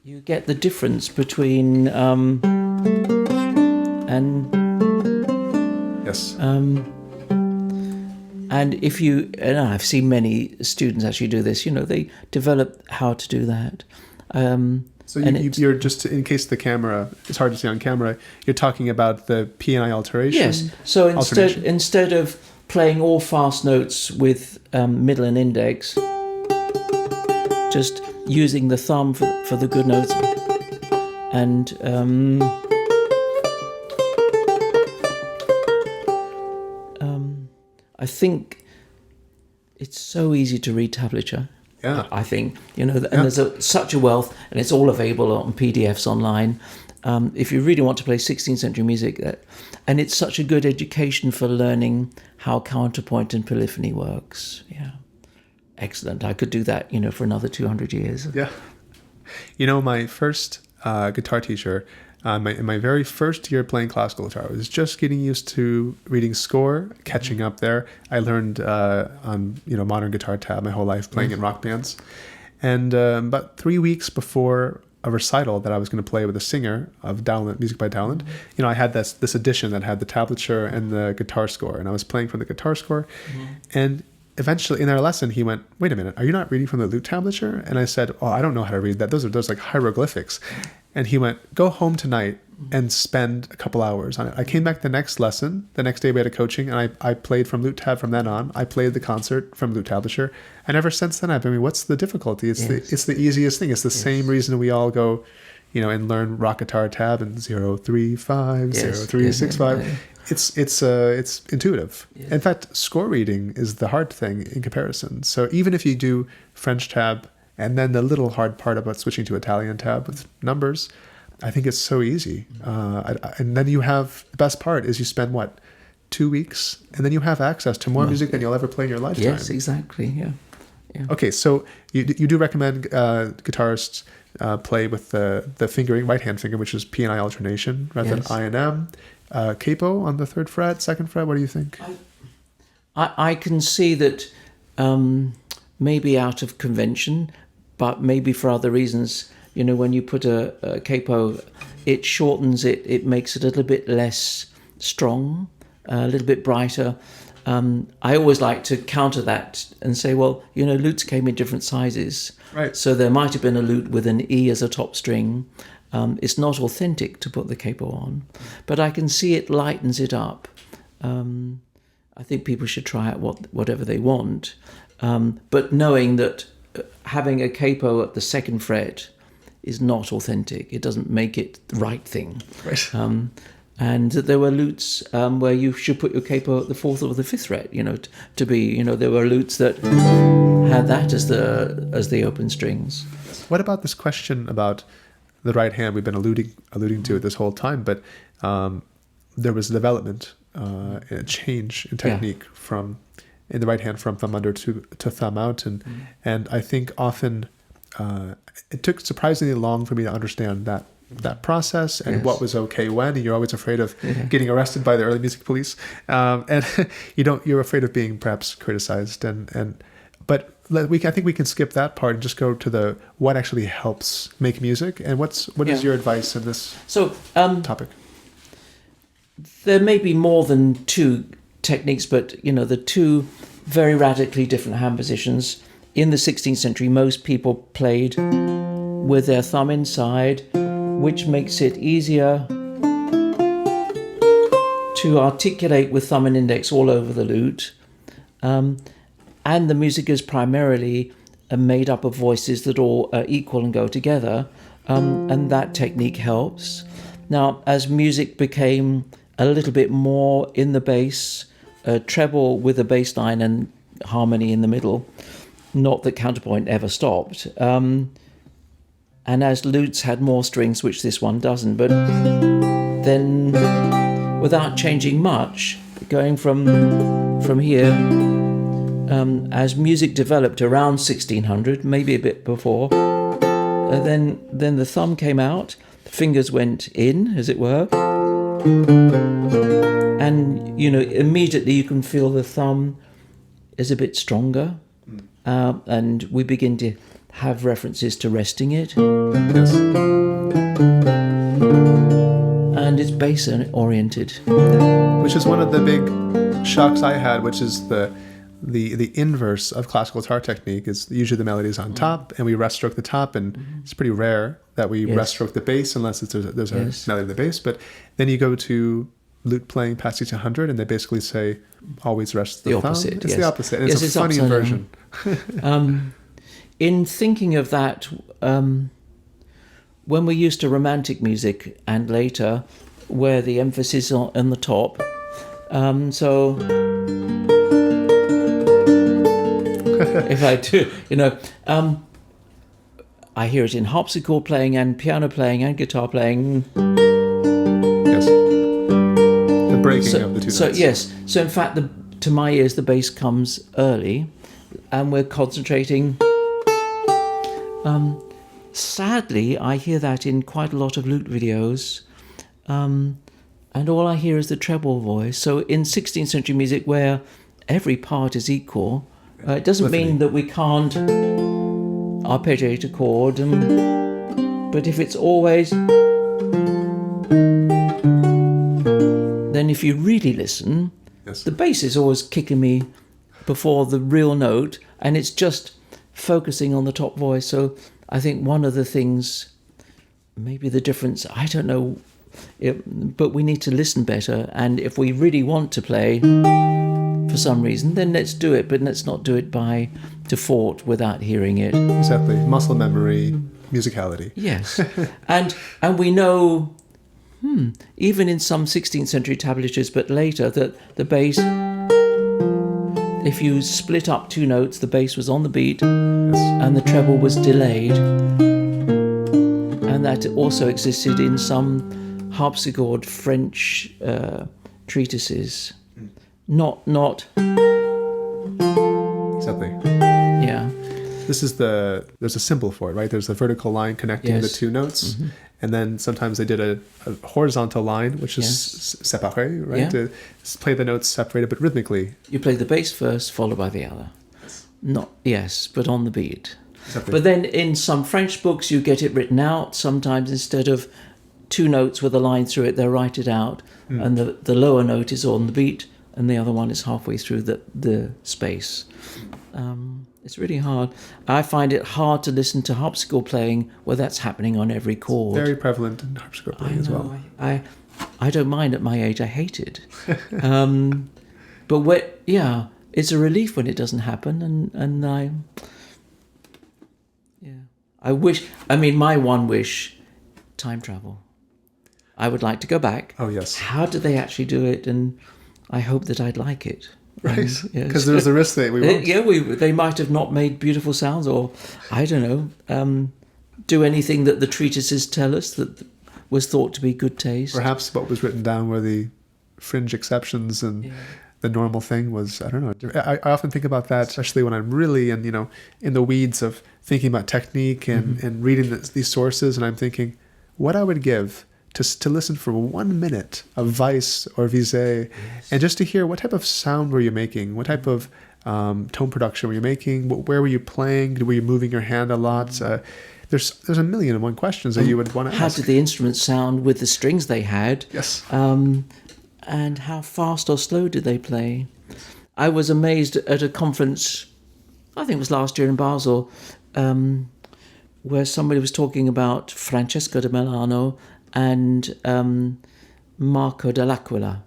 you get the difference between and Yes. and if you, and I've seen many students actually do this, they develop how to do that. So you're just, in case the camera, it's hard to see on camera, you're talking about the P&I alteration? Yes. So instead of playing all fast notes with middle and index, just using the thumb for the good notes. And I think it's so easy to read tablature. Yeah. I think, and there's such a wealth, and it's all available on PDFs online. If you really want to play 16th century music, and it's such a good education for learning how counterpoint and polyphony works. Yeah. Excellent. I could do that, for another 200 years. Yeah. My first guitar teacher, in my very first year playing classical guitar, I was just getting used to reading score, catching up there. I learned on modern guitar tab my whole life, playing in rock bands. And about 3 weeks before a recital that I was going to play with a singer of music by Dowland, I had this edition that had the tablature and the guitar score, and I was playing from the guitar score. And eventually, in our lesson, he went, "Wait a minute, are you not reading from the lute tablature?" And I said, "Oh, I don't know how to read that. Those are like hieroglyphics." And he went, "Go home tonight and spend a couple hours on it." I came back the next lesson. The next day we had a coaching, and I played from lute tab from then on. I played the concert from lute tablature. And ever since then, what's the difficulty? It's the easiest thing. It's the same reason we all go, and learn rock guitar tab and 035, 0365. It's intuitive. Yes. In fact, score reading is the hard thing in comparison. So even if you do French tab and then the little hard part about switching to Italian tab with numbers, I think it's so easy. And then you have, the best part is you spend 2 weeks, and then you have access to more music than you'll ever play in your lifetime. Yes, exactly. Yeah. Okay, so you do recommend guitarists play with the fingering, right hand finger, which is P&I alternation rather than I and M. Capo on the 3rd fret, 2nd fret, what do you think? I can see that maybe out of convention, but maybe for other reasons. When you put a capo, it shortens it, it makes it a little bit less strong, a little bit brighter. I always like to counter that and say, well, lutes came in different sizes. Right. So there might have been a lute with an E as a top string. It's not authentic to put the capo on, but I can see it lightens it up. I think people should try out whatever they want, but knowing that having a capo at the 2nd fret is not authentic. It doesn't make it the right thing. Right. And that there were lutes where you should put your capo at the 4th or the 5th fret. To be, there were lutes that had that as the open strings. What about this question about the right hand we've been alluding to it this whole time, but there was development, a change in technique from in the right hand from thumb under to thumb out, and I think often it took surprisingly long for me to understand that process and what was okay when. And you're always afraid of getting arrested by the early music police, and you're afraid of being perhaps criticized, but I think we can skip that part and just go to what actually helps make music. And what is your advice in this topic? There may be more than 2 techniques, but the 2 very radically different hand positions. In the 16th century, most people played with their thumb inside, which makes it easier to articulate with thumb and index all over the lute. And the music is primarily made up of voices that all are equal and go together, and that technique helps. Now, as music became a little bit more in the bass, treble with a bass line and harmony in the middle, not that counterpoint ever stopped, and as lutes had more strings, which this one doesn't, but then without changing much, going from here, as music developed around 1600, maybe a bit before, then the thumb came out, the fingers went in, as it were, and immediately you can feel the thumb is a bit stronger, and we begin to have references to resting it. Yes. And it's bass oriented. Which is one of the big shocks I had, which is the inverse of classical guitar technique is usually the melody is on top and we rest stroke the top, and it's pretty rare that we rest stroke the bass unless there's a melody in the bass. But then you go to lute playing past 100 and they basically say always rest the opposite. thumb. It's the opposite. And it's a funny inversion. In thinking of that, when we're used to romantic music and later, where the emphasis is on the top, so if I do, I hear it in harpsichord playing and piano playing and guitar playing. Yes. The breaking of the two notes. So yes. So in fact, to my ears, the bass comes early, and we're concentrating. Sadly, I hear that in quite a lot of lute videos, and all I hear is the treble voice. So in 16th century music, where every part is equal, it doesn't mean that we can't arpeggiate a chord, but if it's always... Then if you really listen, the bass is always kicking me before the real note, and it's just focusing on the top voice. So I think one of the things, maybe the difference, I don't know, but we need to listen better. And if we really want to play for some reason, then let's do it, but let's not do it by default without hearing it. Exactly. Muscle memory, musicality. Yes. and we know, even in some 16th century tablatures, but later, that the bass, if you split up two notes, the bass was on the beat and the treble was delayed. And that also existed in some harpsichord French treatises. Not. Exactly. Yeah. There's a symbol for it, right? There's a vertical line connecting the two notes. Mm-hmm. And then sometimes they did a horizontal line, which is séparé, right? Yeah. To play the notes separated but rhythmically. You play the bass first, followed by the other. But on the beat. Exactly. But then in some French books, you get it written out. Sometimes instead of two notes with a line through it, they write it out. And the lower note is on the beat, and the other one is halfway through the space. It's really hard. I find it hard to listen to harpsichord playing where that's happening on every chord. Very prevalent in harpsichord playing as well. I don't mind at my age. I hate it. But it's a relief when it doesn't happen. And I wish. I mean, my one wish: time travel. I would like to go back. Oh yes. How did they actually do it? And I hope that I'd like it. Right, because there's a risk that we won't. They might have not made beautiful sounds, or I don't know, do anything that the treatises tell us that was thought to be good taste. Perhaps what was written down were the fringe exceptions, and the normal thing was, I don't know. I often think about that, especially when I'm really in the weeds of thinking about technique and reading these sources, and I'm thinking what I would give to listen for 1 minute of Weiss or Bizet, and just to hear what type of sound were you making, what type of tone production were you making, where were you playing, were you moving your hand a lot? There's a million and one questions that you would want to ask. How did the instruments sound with the strings they had? Yes. And how fast or slow did they play? I was amazed at a conference, I think it was last year in Basel, where somebody was talking about Francesco de Milano and Marco dell'Aquila.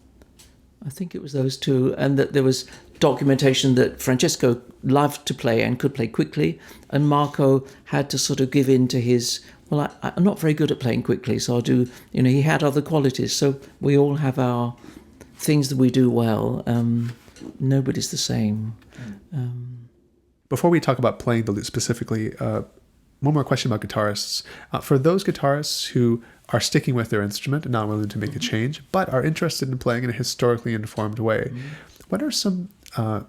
I think it was those two, and that there was documentation that Francesco loved to play and could play quickly, and Marco had to sort of give in to his, I'm not very good at playing quickly, so I'll do, he had other qualities. So we all have our things that we do well. Nobody's the same. Before we talk about playing the lute specifically, one more question about guitarists. For those guitarists who are sticking with their instrument and not willing to make a change, but are interested in playing in a historically informed way, what are some are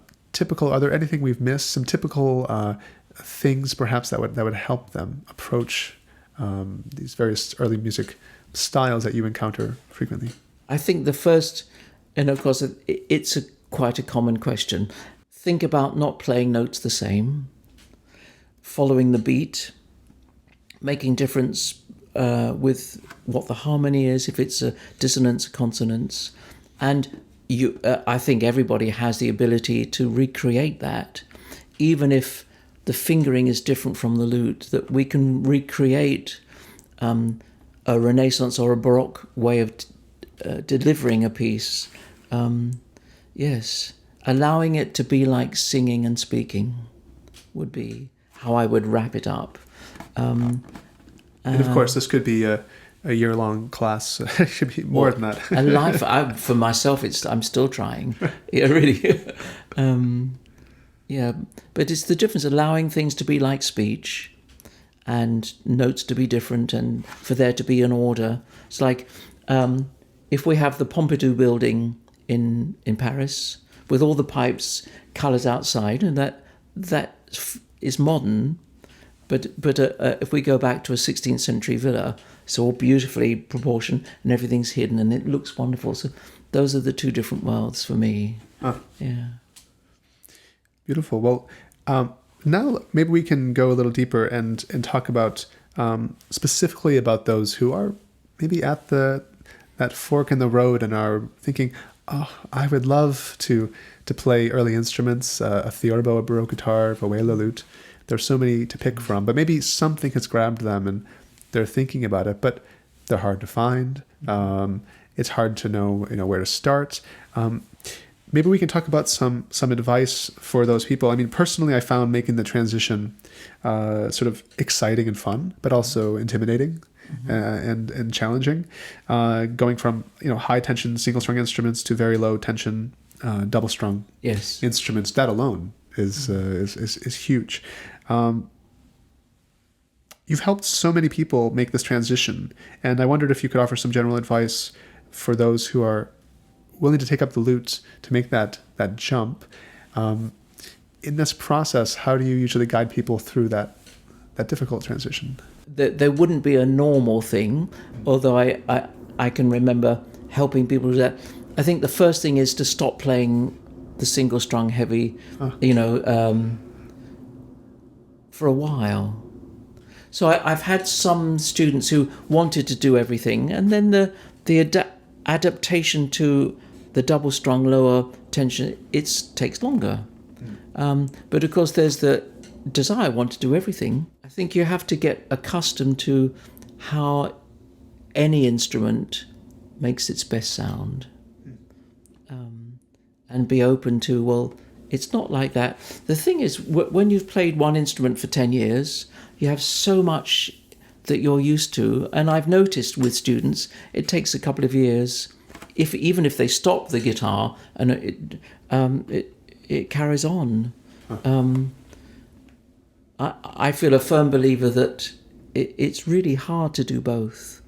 there anything we've missed, some typical things perhaps that would help them approach these various early music styles that you encounter frequently? I think the first, and of course quite a common question, think about not playing notes the same. following the beat, making difference with what the harmony is, if it's a dissonance, a consonance, and I think everybody has the ability to recreate that, even if the fingering is different from the lute, that we can recreate a Renaissance or a Baroque way of delivering a piece. Yes, allowing it to be like singing and speaking would be how I would wrap it up. And of course, this could be a year-long class. It should be more than that. A life. For myself, I'm still trying. Yeah, really. Yeah, but it's the difference, allowing things to be like speech and notes to be different and for there to be an order. It's like if we have the Pompidou building in Paris with all the pipes, colours outside, and that is modern, but if we go back to a 16th century villa, it's all beautifully proportioned and everything's hidden and it looks wonderful. So those are the two different worlds for me. Yeah. Beautiful. Well, now maybe we can go a little deeper and talk about specifically about those who are maybe at that fork in the road and are thinking, oh, I would love to play early instruments, a theorbo, a baroque guitar, a viola, lute. There's so many to pick from, but maybe something has grabbed them and they're thinking about it, but they're hard to find. It's hard to know, where to start. Maybe we can talk about some advice for those people. I mean, personally, I found making the transition sort of exciting and fun, but also intimidating and challenging. Going from high tension single strung instruments to very low tension double strung instruments. That alone is huge. You've helped so many people make this transition, and I wondered if you could offer some general advice for those who are willing to take up the lute to make that jump. In this process, how do you usually guide people through that difficult transition? There wouldn't be a normal thing, although I can remember helping people do that. I think the first thing is to stop playing the single strung heavy, for a while. So I've had some students who wanted to do everything, and then the adaptation to the double strung lower tension, it takes longer. But of course there's the desire, want to do everything. I think you have to get accustomed to how any instrument makes its best sound. And be open to, well, it's not like that. The thing is, when you've played one instrument for 10 years, you have so much that you're used to. And I've noticed with students, it takes a couple of years, even if they stop the guitar, and it carries on. I feel a firm believer that it's really hard to do both.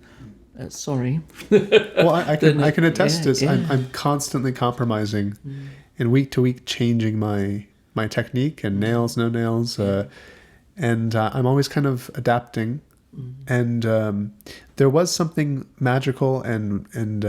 Sorry. Well, I can attest to this. Yeah. I'm constantly compromising, and week to week changing my technique and nails, no nails, and I'm always kind of adapting. And there was something magical and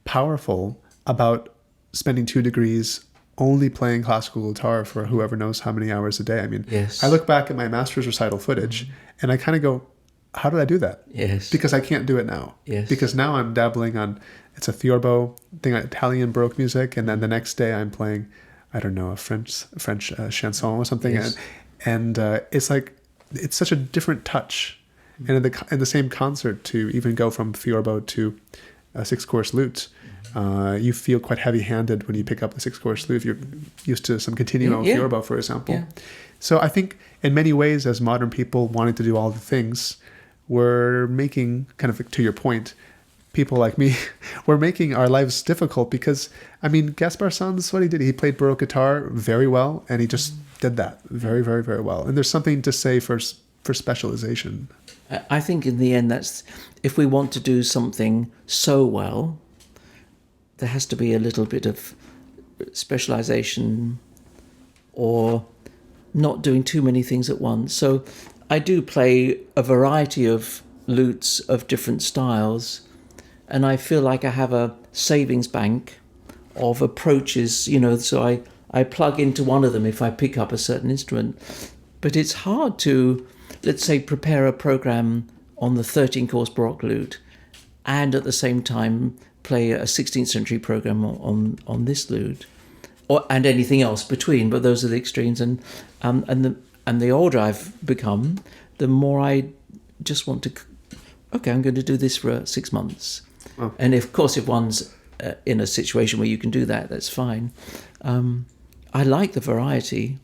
powerful about spending 2 degrees only playing classical guitar for whoever knows how many hours a day. I mean, I look back at my master's recital footage and I kind of go, how did I do that? Yes. Because I can't do it now. Yes. Because now I'm dabbling on, it's a theorbo thing, Italian Baroque music, and then the next day I'm playing, I don't know, a French chanson or something. Yes. And it's like, it's such a different touch. And in the same concert, to even go from theorbo to a 6-course lute, you feel quite heavy-handed when you pick up the 6-course lute. If you're used to some continuo theorbo, for example. Yeah. So I think in many ways, as modern people wanting to do all the things, we're making, kind of to your point, people like me, we're making our lives difficult because, I mean, Gaspar Sanz, what he did, he played Baroque guitar very well, and he just did that very, very, very well. And there's something to say for specialization. I think in the end, that's, if we want to do something so well, there has to be a little bit of specialization or not doing too many things at once. So I do play a variety of lutes of different styles, and I feel like I have a savings bank of approaches, so I plug into one of them if I pick up a certain instrument. But it's hard to, let's say, prepare a program on the 13-course Baroque lute and at the same time play a 16th century program on this lute, and anything else between. But those are the extremes. And the older I've become, the more I just want to, okay, I'm going to do this for 6 months. Oh. And of course, if one's in a situation where you can do that, that's fine. I like the variety,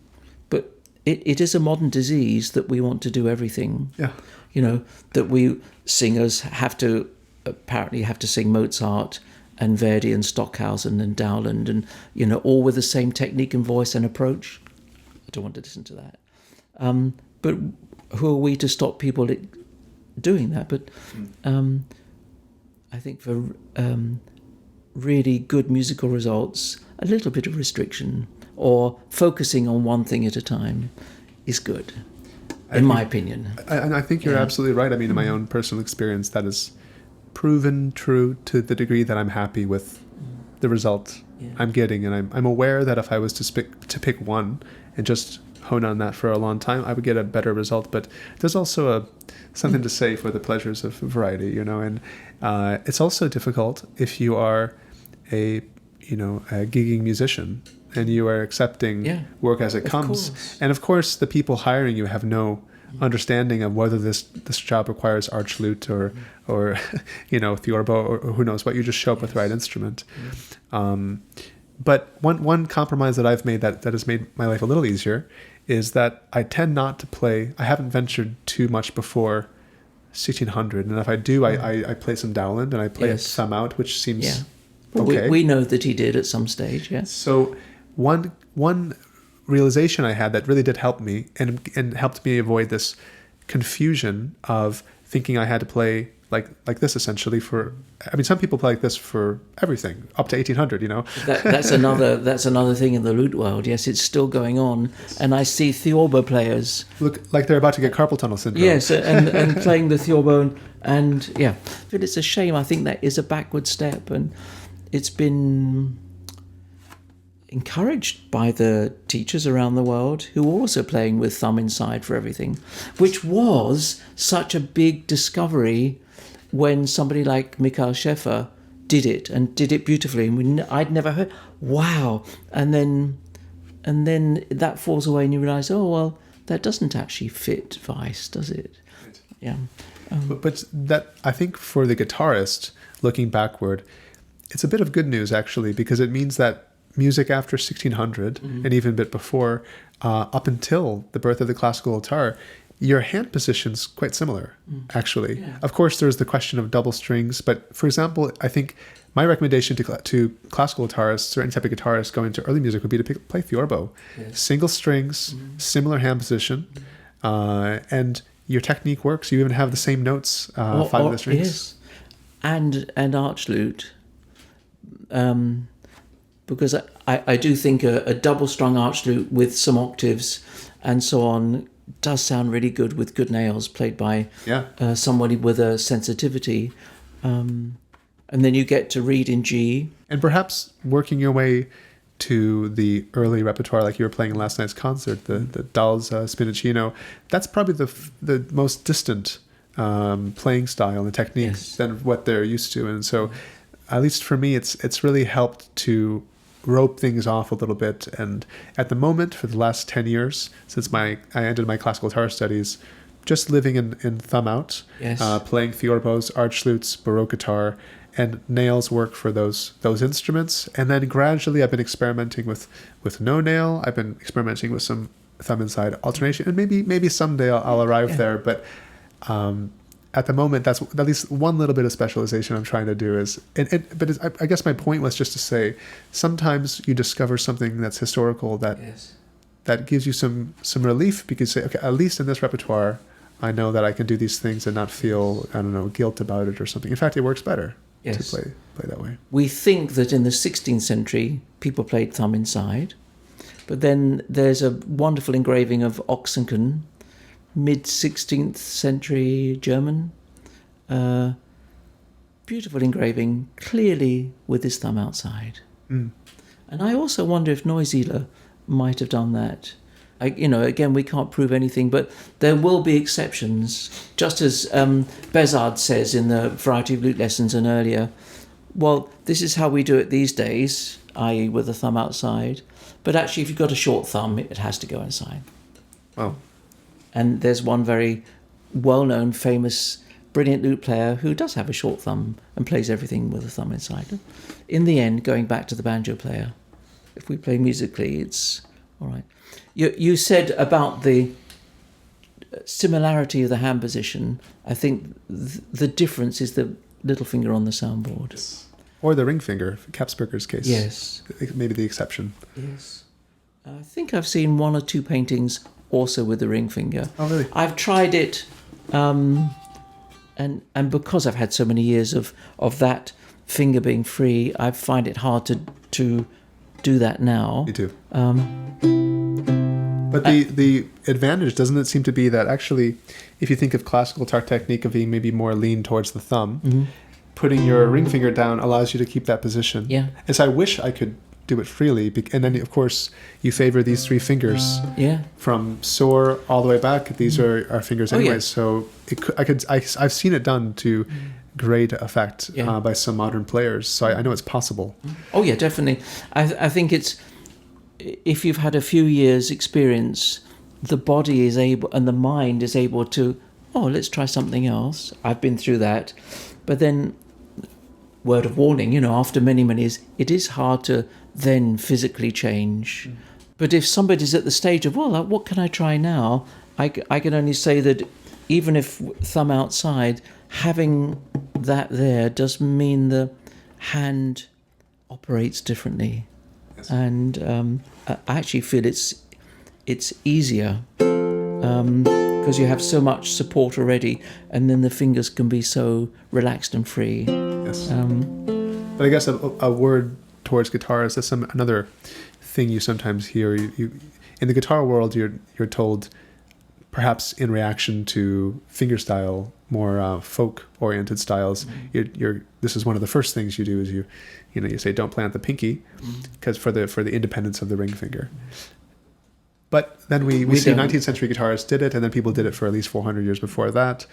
but it is a modern disease that we want to do everything. Yeah. You know, that we singers apparently have to sing Mozart and Verdi and Stockhausen and Dowland and, you know, all with the same technique and voice and approach. I don't want to listen to that. But who are we to stop people doing that? But I think for really good musical results, a little bit of restriction or focusing on one thing at a time is good, in my opinion. And I think you're absolutely right. I mean, in my own personal experience, that is proven true to the degree that I'm happy with the result I'm getting. And I'm aware that if I was to pick one and just hone on that for a long time, I would get a better result. But there's also something to say for the pleasures of variety, you know. And it's also difficult if you are a gigging musician and you are accepting work as it comes. And of course, the people hiring you have no understanding of whether this job requires archlute or you know, theorbo or who knows what. You just show up with the right instrument. But one compromise that I've made that has made my life a little easier is that I tend not to play. I haven't ventured too much before 1600, and if I do, I play some Dowland and I play it thumb out, which seems okay. We know that he did at some stage. Yes. So one realization I had that really did help me and helped me avoid this confusion of thinking I had to play like this essentially for. I mean, some people play like this for everything up to 1800. You know, that's another thing in the lute world. Yes, it's still going on, and I see theorbo players look like they're about to get carpal tunnel syndrome. Yes, and playing the theorbo, and but it's a shame. I think that is a backward step, and it's been encouraged by the teachers around the world who are also playing with thumb inside for everything, which was such a big discovery when somebody like Michael Schäfer did it and did it beautifully. And I'd never heard, wow. And then that falls away and you realise, oh, well, that doesn't actually fit Weiss, does it? Right. Yeah. But that, I think for the guitarist, looking backward, it's a bit of good news actually, because it means that music after 1600 and even a bit before, up until the birth of the classical guitar, your hand position's quite similar, actually. Yeah. Of course, there's the question of double strings, but for example, I think my recommendation to classical guitarists or any type of guitarist going into early music would be to play theorbo. Yes. Single strings, similar hand position, and your technique works. You even have the same notes, 5 of the strings. Yes, and archlute. Because I do think a double-strung archlute with some octaves and so on does sound really good with good nails played by somebody with a sensitivity. And then you get to read in G. And perhaps working your way to the early repertoire, like you were playing in last night's concert, the Dahl's Spinacino, that's probably the most distant playing style and technique than what they're used to. And so at least for me, it's really helped to rope things off a little bit. And at the moment, for the last 10 years, since I ended my classical guitar studies, just living in thumb out, playing theorbos, archlutes, baroque guitar, and nails work for those instruments. And then gradually I've been experimenting with no nail. I've been experimenting with some thumb inside alternation, and maybe someday I'll arrive there. But at the moment, that's at least one little bit of specialization I'm trying to do. I guess my point was just to say, sometimes you discover something that's historical that gives you some relief, because you say, okay, at least in this repertoire, I know that I can do these things and not feel, I don't know, guilt about it or something. In fact, it works better to play that way. We think that in the 16th century, people played thumb inside, but then there's a wonderful engraving of Ochsenken, mid-16th century German, beautiful engraving, clearly with his thumb outside. And I also wonder if Neusiedler might have done that. again, we can't prove anything, but there will be exceptions. Just as Bezard says in the Variety of Lute Lessons and earlier, well, this is how we do it these days, i.e. with the thumb outside. But actually, if you've got a short thumb, it has to go inside. Oh. And there's one very well-known, famous, brilliant lute player who does have a short thumb and plays everything with a thumb inside. In the end, going back to the banjo player, if we play musically, it's all right. You said about the similarity of the hand position. I think the difference is the little finger on the soundboard. Yes. Or the ring finger, Kapsberger's case. Yes. Maybe the exception. Yes. I think I've seen one or two paintings also with the ring finger. Oh, really? I've tried it, and because I've had so many years of that finger being free, I find it hard to do that now. Me too. But the advantage, doesn't it seem to be that actually, if you think of classical guitar technique of being maybe more lean towards the thumb, putting your ring finger down allows you to keep that position. Yeah. And so I wish I could do it freely. And then, of course, you favor these three fingers. Yeah. From sore all the way back. These are our fingers anyway. Yeah. So I've seen it done to great effect by some modern players. So I know it's possible. Oh yeah, definitely. I think it's, if you've had a few years experience, the body is able and the mind is able to, let's try something else. I've been through that. But then, word of warning, after many years, it is hard to then physically change. But if somebody's at the stage of, what can I try now? I can only say that even if thumb outside, having that there does mean the hand operates differently. Yes. And I actually feel it's easier because you have so much support already, and then the fingers can be so relaxed and free. Yes. But I guess a word towards guitarists, that's another thing you sometimes hear. You in the guitar world, you're told, perhaps in reaction to fingerstyle, more folk-oriented styles, this is one of the first things you do is you say don't plant the pinky, because for the independence of the ring finger. But then we see 19th century guitarists did it, and then people did it for at least 400 years before that.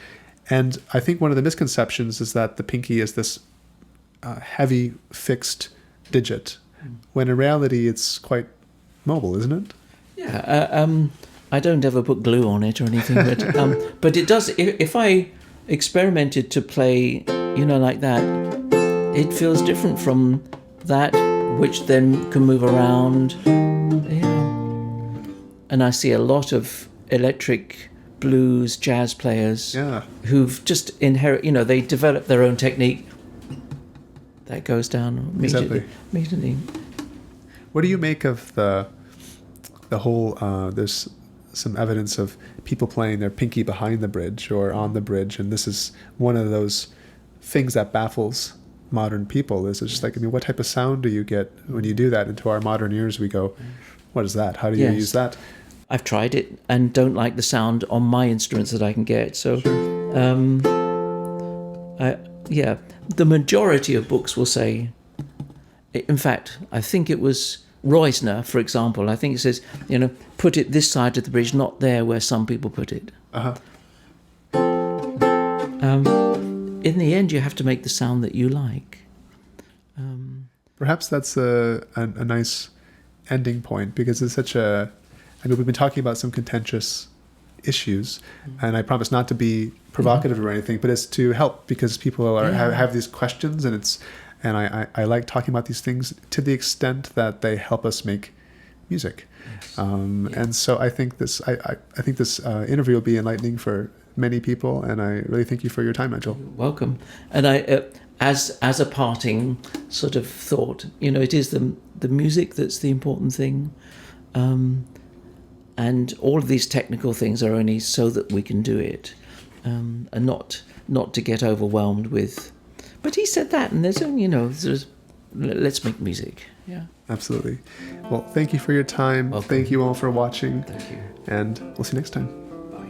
And I think one of the misconceptions is that the pinky is this heavy fixed digit, when in reality it's quite mobile, isn't it? Yeah. I don't ever put glue on it or anything, but it does. If I experimented to play, like that, it feels different from that, which then can move around. Yeah. And I see a lot of electric blues jazz players who've just they develop their own technique that goes down immediately. What do you make of the whole, there's some evidence of people playing their pinky behind the bridge or on the bridge, and this is one of those things that baffles modern people. Is it's just like, what type of sound do you get when you do that? Into our modern ears we go, what is that? How do you use that? I've tried it and don't like the sound on my instruments that I can get. So, the majority of books will say, in fact, I think it was Reusner, for example, I think it says, put it this side of the bridge, not there where some people put it. In the end, you have to make the sound that you like. Perhaps that's a nice ending point, because it's such we've been talking about some contentious issues, and I promise not to be provocative or anything, but it's to help, because people have these questions, and I like talking about these things to the extent that they help us make music. And so I think this interview will be enlightening for many people, and I really thank you for your time, Nigel. You're welcome. And I, as a parting sort of thought, it is the music that's the important thing. And all of these technical things are only so that we can do it, and not to get overwhelmed with. But he said that, and let's make music. Yeah, absolutely. Well, thank you for your time. Welcome. Thank you all for watching. Thank you. And we'll see you next time. Bye.